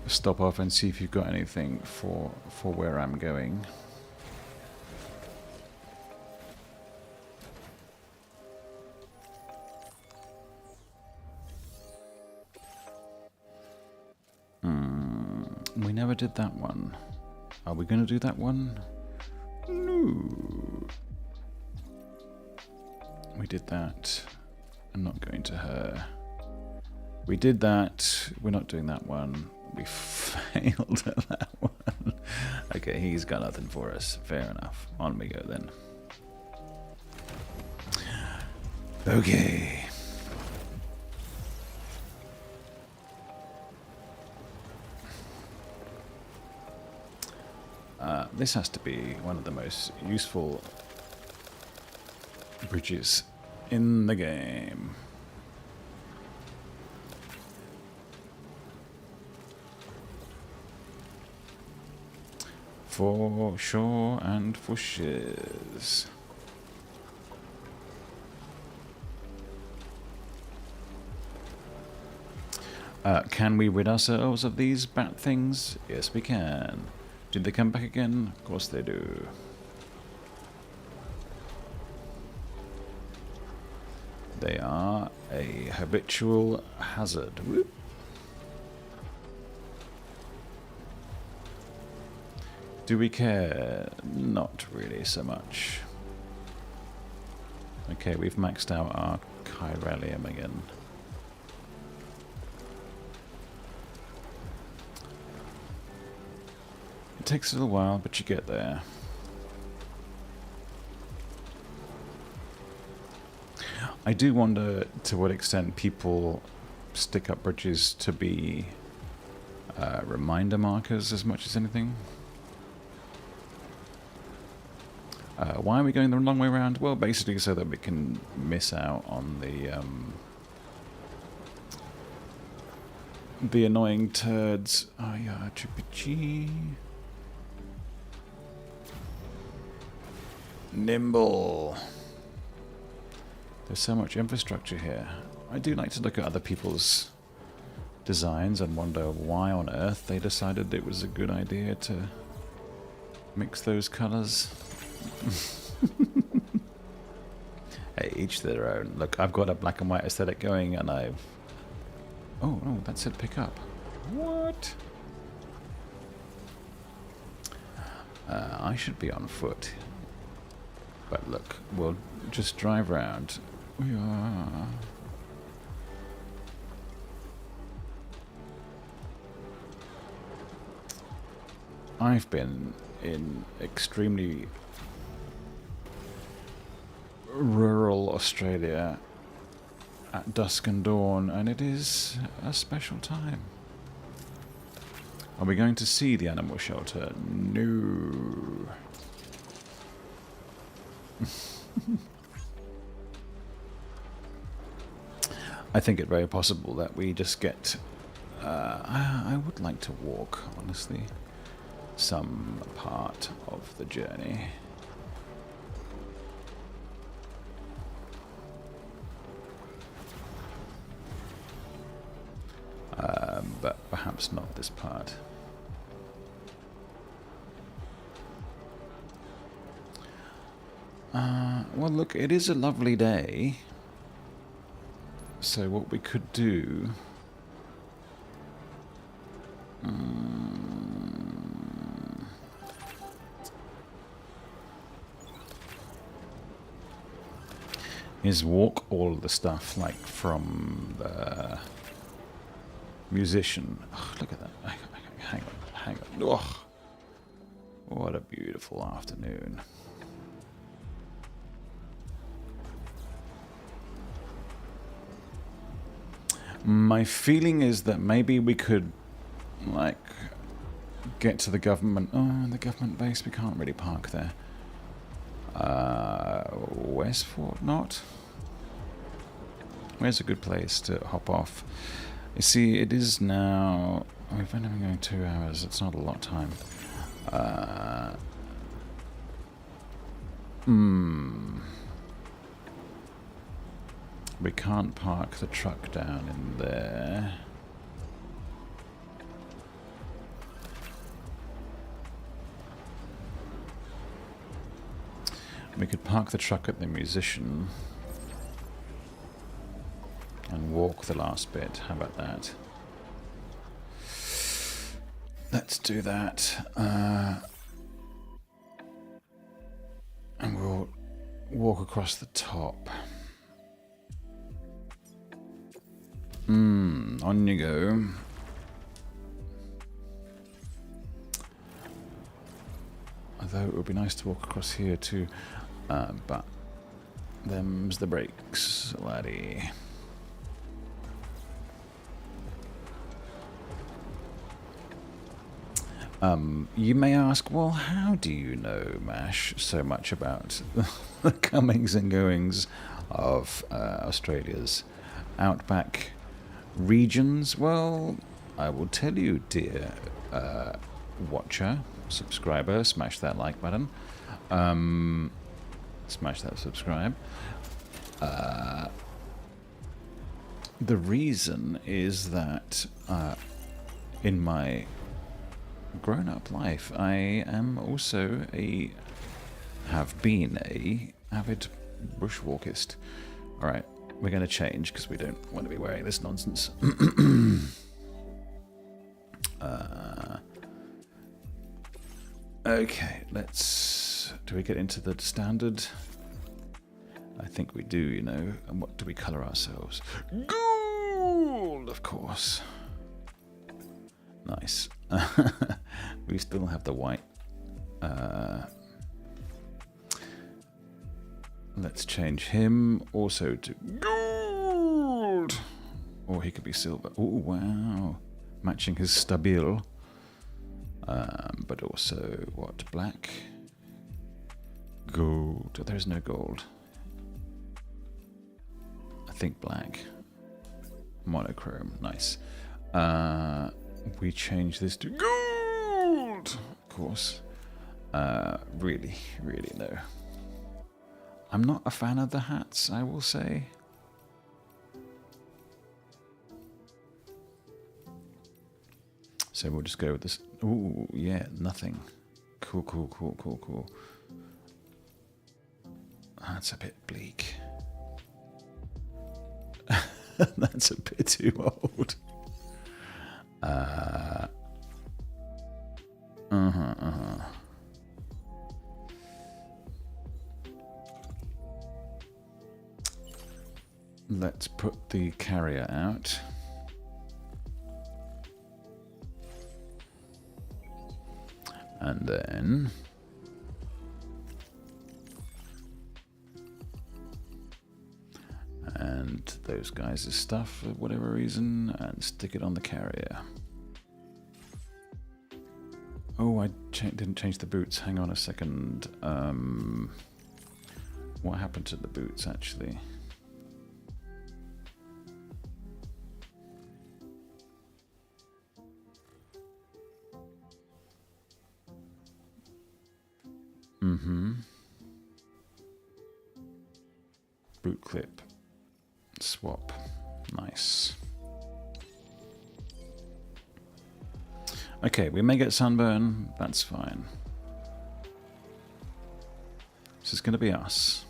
stop off and see if you've got anything for where I'm going. We never did that one. Are we going to do that one? No. We did that. I'm not going to her. We did that. We're not doing that one. We failed at that one. Okay, he's got nothing for us. Fair enough. On we go then. Okay. This has to be one of the most useful bridges in the game. For sure and for shiz. Can we rid ourselves of these bat things? Yes, we can. Did they come back again? Of course they do. They are a habitual hazard. Whoop. Do we care? Not really so much. Okay, we've maxed out our Chiralium again. It takes a little while, but you get there. I do wonder to what extent people stick up bridges to be reminder markers as much as anything. Why are we going the long way around? Well, basically so that we can miss out on the annoying turds. Oh yeah, G. Nimble. There's so much infrastructure here. I do like to look at other people's designs and wonder why on earth they decided it was a good idea to mix those colours. Hey, each their own. Look, I've got a black and white aesthetic going and I've... Oh, no, that said pick up. What? I should be on foot. But look, we'll just drive round. Yeah. I've been in extremely rural Australia at dusk and dawn, and it is a special time. Are we going to see the animal shelter? No. I think it very possible that we just get... I would like to walk, honestly, some part of the journey. But perhaps not this part. Well, look, it is a lovely day. So what we could do... is walk all the stuff, like, from the musician. Oh, look at that. Hang on. Oh, what a beautiful afternoon. My feeling is that maybe we could, like, get to the government... Oh, the government base, we can't really park there. Where's Fort Knott? Where's a good place to hop off? You see, it is now... We've only been going 2 hours. It's not a lot of time. We can't park the truck down in there. We could park the truck at the musician and walk the last bit. How about that? Let's do that. And we'll walk across the top. On you go. Although it would be nice to walk across here too. But them's the brakes, laddie. You may ask, well, how do you know, Mash, so much about the comings and goings of Australia's outback regions? Well, I will tell you, dear watcher, subscriber, smash that like button. Smash that subscribe. The reason is that in my grown-up life, I am also have been a avid bushwalkist. All right, we're going to change because we don't want to be wearing this nonsense. Okay, let's... Do we get into the standard? I think we do, you know. And what do we colour ourselves? Gold, of course. Nice. We still have the white. Let's change him also to gold. Or he could be silver. Oh, wow. Matching his stabile. But also, what, black? Gold. Oh, there's no gold. I think black. Monochrome. Nice. We change this to gold, of course. Really, really no. I'm not a fan of the hats, I will say. So we'll just go with this. Ooh, yeah, nothing. Cool, cool, cool, cool, cool. That's a bit bleak. That's a bit too old. Let's put the carrier out. And then and those guys' stuff for whatever reason, and stick it on the carrier. Oh, I didn't change the boots. Hang on a second. What happened to the boots, actually? Boot clip. Swap. Nice. Okay, we may get sunburn. That's fine. This is going to be us.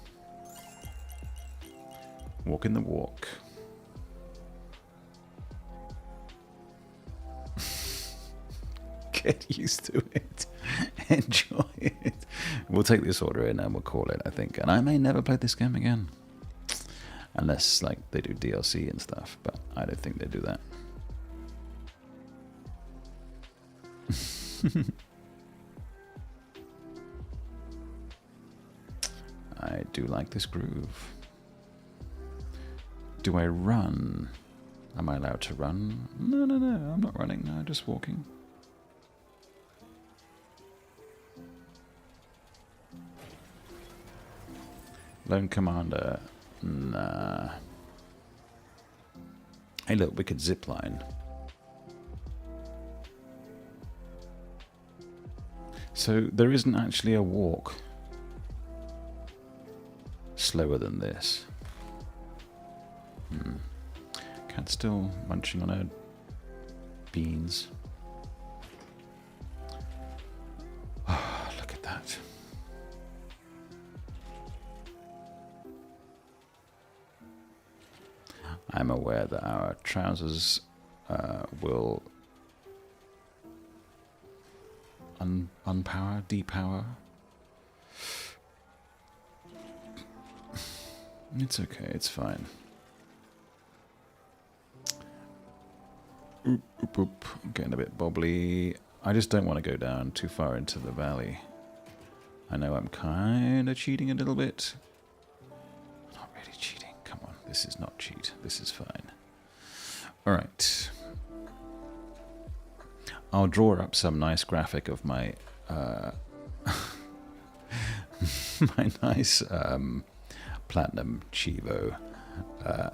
Walking the walk. Get used to it. Enjoy it. We'll take this order in and we'll call it, I think. And I may never play this game again. Unless, like, they do DLC and stuff. But I don't think they do that. I do like this groove. Do I run? Am I allowed to run? No, I'm not running. No, just walking. Lone Commander. Nah. Hey, look, we could zipline. So there isn't actually a walk slower than this. Cat's still munching on her beans. Oh, look at that. I'm aware that our trousers will unpower, depower. It's okay, it's fine. Oop, oop, oop. I'm getting a bit bobbly. I just don't want to go down too far into the valley. I know I'm kind of cheating a little bit. Not really cheating. Come on, this is not cheat. This is fine. All right. I'll draw up some nice graphic of my my nice platinum Chivo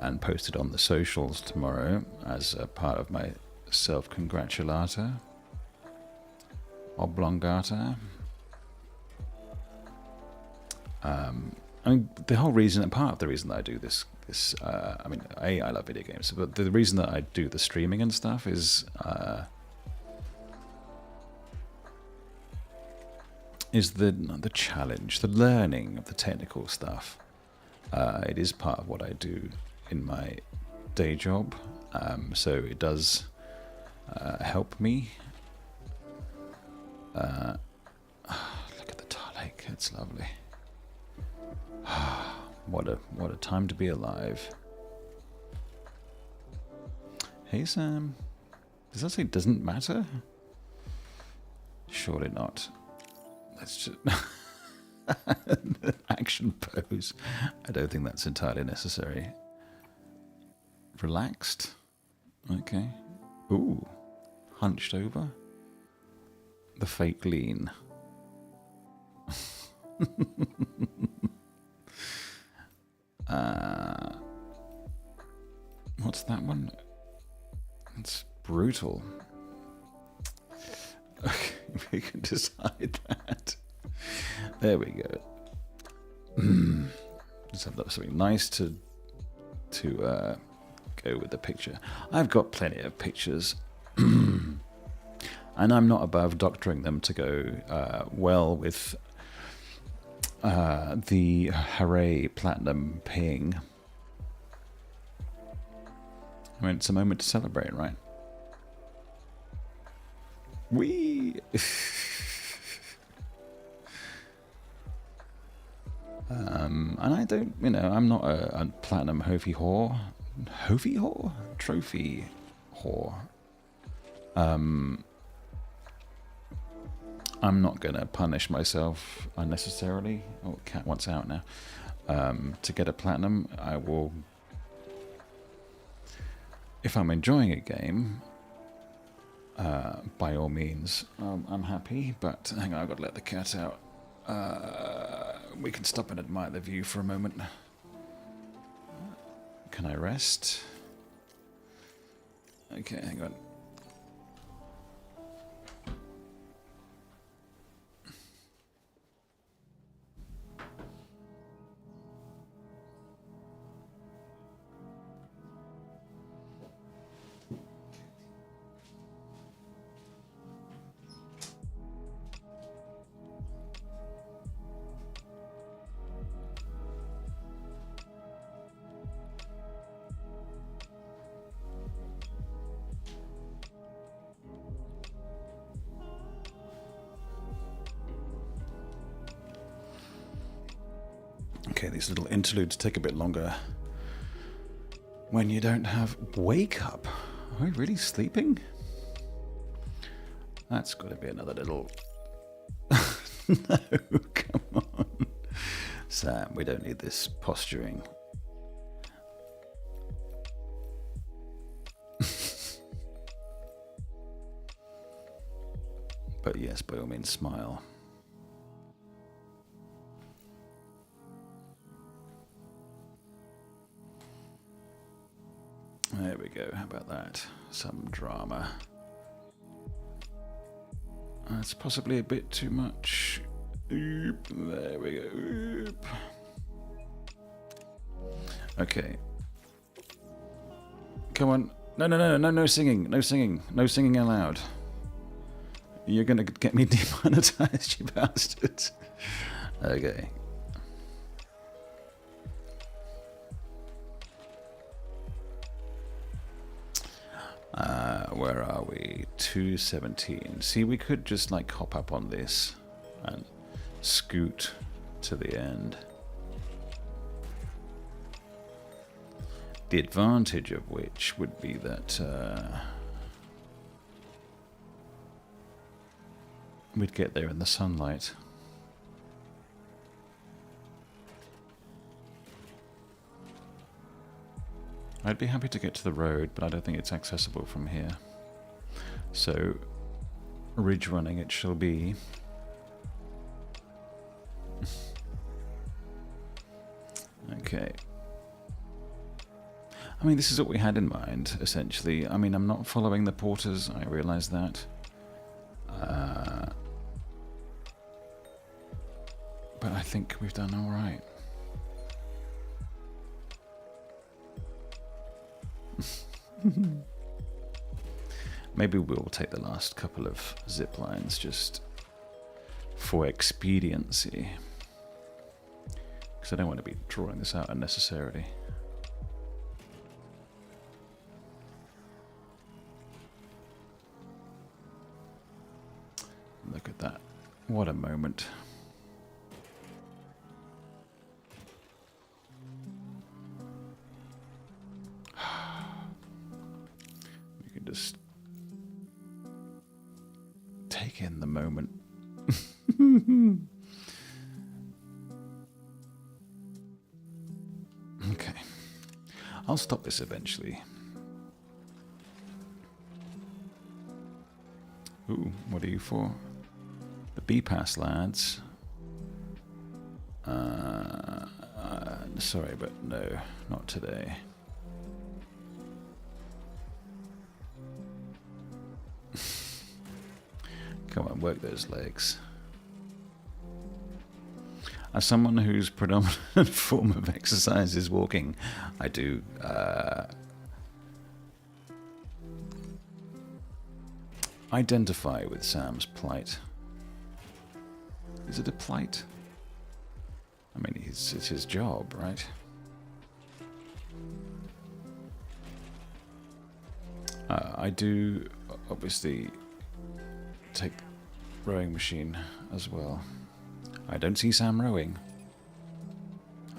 and post it on the socials tomorrow as a part of my self-congratulata. Oblongata. I mean, the whole reason, part of the reason that I do this, I mean, I love video games, but the reason that I do the streaming and stuff is the challenge, the learning of the technical stuff. It is part of what I do in my day job, so it does help me. Look at the tar lake, it's lovely. What a time to be alive. Hey Sam, does that say doesn't matter? Surely not. Let's just action pose. I don't think that's entirely necessary. Relaxed. Okay. Ooh. Hunched over. The fake lean. What's that one? It's brutal. Okay, we can decide that. There we go. Just have something nice to go with the picture. I've got plenty of pictures, and I'm not above doctoring them to go well with the hooray platinum ping. I mean, it's a moment to celebrate, right? And I don't, I'm not a platinum Hofi whore. Hofi whore? Trophy whore. I'm not going to punish myself unnecessarily. Oh, cat wants out now. To get a platinum, I will... If I'm enjoying a game, by all means, I'm happy. But hang on, I've got to let the cat out. We can stop and admire the view for a moment. Can I rest? Okay, hang on. Okay, these little interludes take a bit longer when you don't have... Wake up! Are we really sleeping? That's got to be another little... No, come on. Sam, we don't need this posturing. But yes, by all means, smile. There we go. How about that? Some drama. That's possibly a bit too much. Oop, there we go. Oop. Okay. Come on. No singing. No singing. No singing aloud. You're going to get me demonetized, you bastards. Okay. Where are we? 217. See, we could just like hop up on this and scoot to the end. The advantage of which would be that we'd get there in the sunlight. I'd be happy to get to the road, but I don't think it's accessible from here. So, ridge running it shall be. Okay. I mean, this is what we had in mind, essentially. I mean, I'm not following the porters, I realise that. But I think we've done alright. Maybe we'll take the last couple of zip lines just for expediency. Because I don't want to be drawing this out unnecessarily. Look at that. What a moment. We can just take in the moment. Okay. I'll stop this eventually. Ooh, what are you for? The B-Pass, lads. Sorry, but no, not today. Come on, work those legs. As someone whose predominant form of exercise is walking, I do identify with Sam's plight. Is it a plight? I mean, it's his job, right? I do obviously take rowing machine as well. I don't see Sam rowing.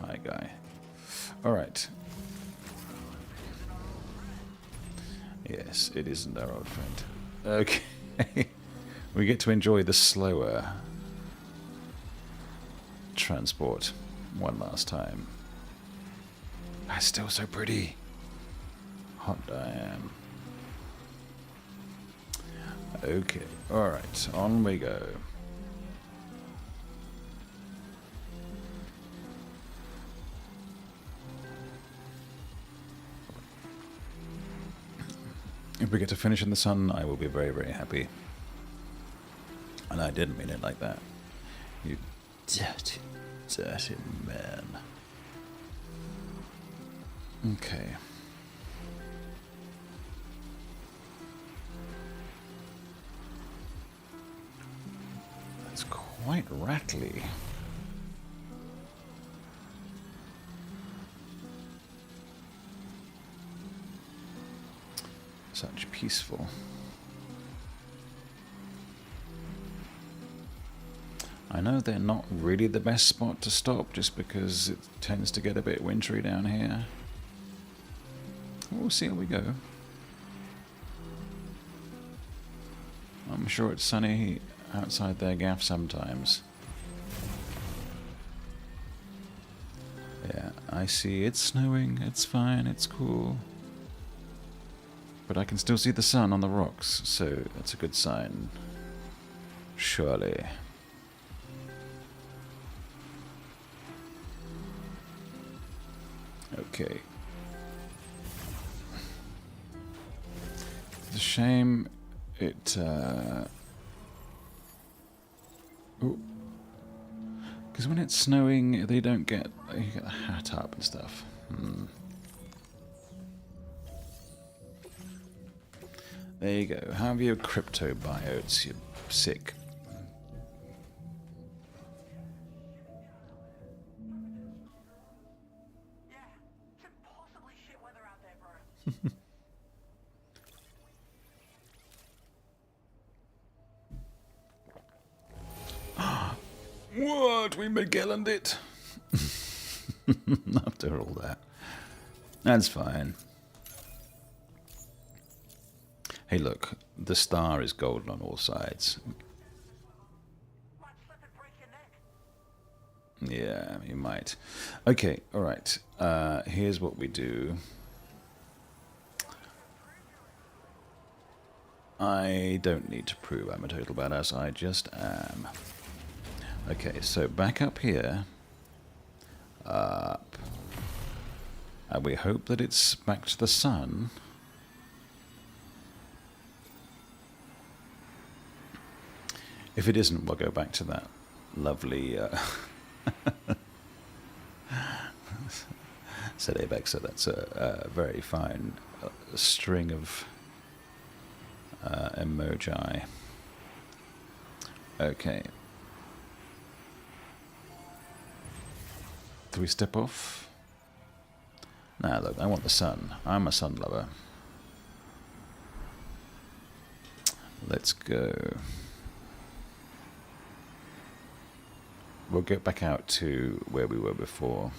Hi, guy. All right. Yes, it isn't our old friend. Okay. We get to enjoy the slower transport one last time. It's still so pretty. Hot damn. Okay, alright, on we go. If we get to finish in the sun, I will be very, very happy. And I didn't mean it like that. You dirty, dirty man. Okay. That's quite rattly. Such peaceful. I know they're not really the best spot to stop just because it tends to get a bit wintry down here. We'll see how we go. I'm sure it's sunny outside their gaff sometimes. Yeah, I see it's snowing, it's fine, it's cool. But I can still see the sun on the rocks, so that's a good sign. Surely. Okay. It's a shame it, because when it's snowing, they don't get, you get the hat up and stuff. There you go. Have your cryptobiotes, you sick.
Yeah, it's impossibly shit weather out there, bro.
What? We Magellaned it? After all that. That's fine. Hey look, the star is golden on all sides.
Might slip and break your neck.
Yeah, you might. Okay, alright. Here's what we do. I don't need to prove I'm a total badass, I just am. Okay, so back up here. Up. And we hope that it's back to the sun. If it isn't, we'll go back to that lovely Sedebexa. That's a very fine string of emoji. Okay. Do we step off? Nah, look, I want the sun. I'm a sun lover. Let's go. We'll get back out to where we were before.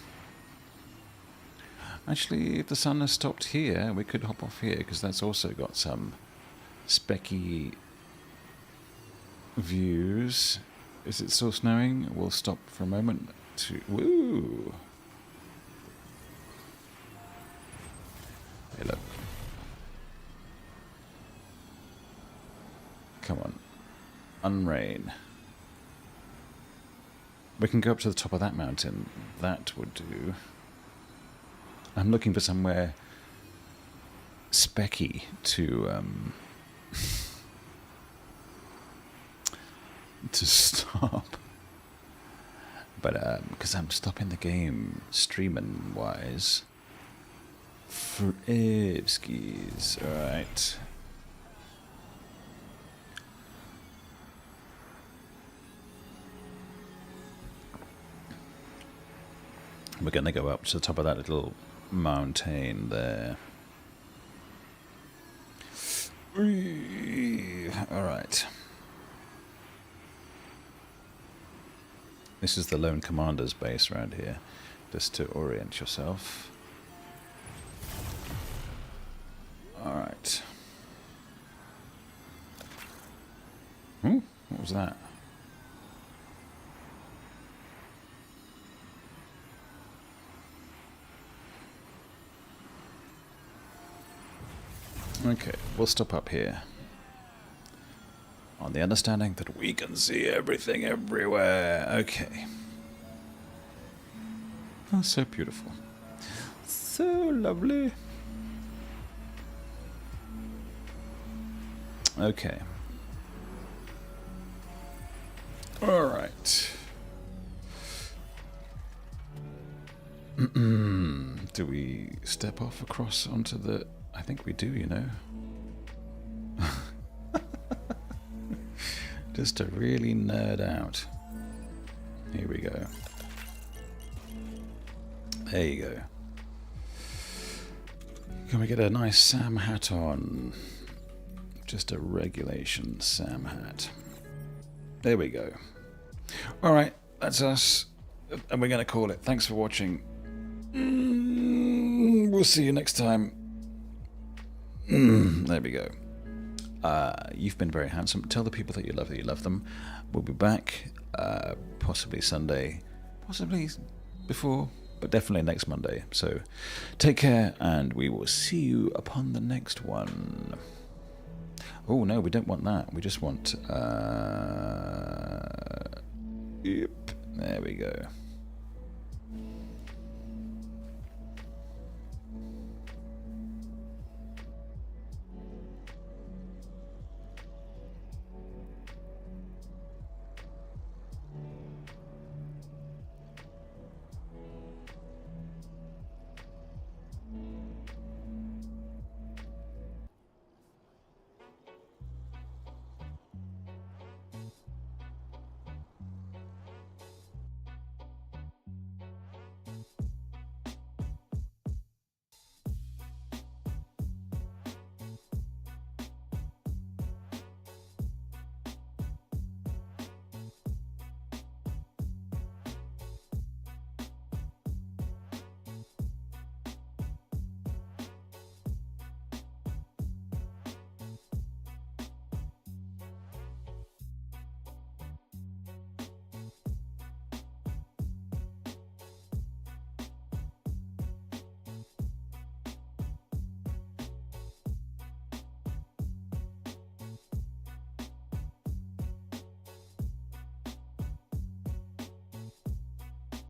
Actually, if the sun has stopped here, we could hop off here, because that's also got some specky views. Is it still snowing? We'll stop for a moment to... Woo! Hey, look. Come on. Unrain. We can go up to the top of that mountain. That would do. I'm looking for somewhere specky to to stop. But because I'm stopping the game streaming wise. For skis, alright. We're going to go up to the top of that little mountain there. Alright. This is the Lone Commander's base around here, just to orient yourself. Alright. Oh, what was that? Okay, we'll stop up here. On the understanding that we can see everything everywhere. Okay. Oh, so beautiful. So lovely. Okay. Alright. Do we step off across onto the... I think we do, you know. Just to really nerd out. Here we go. There you go. Can we get a nice Sam hat on? Just a regulation Sam hat. There we go. Alright, that's us. And we're going to call it. Thanks for watching. We'll see you next time. There we go. You've been very handsome. Tell the people that you love them. We'll be back possibly Sunday, possibly before, but definitely next Monday. So take care, and we will see you upon the next one. Oh no, we don't want that. We just want yep, there we go.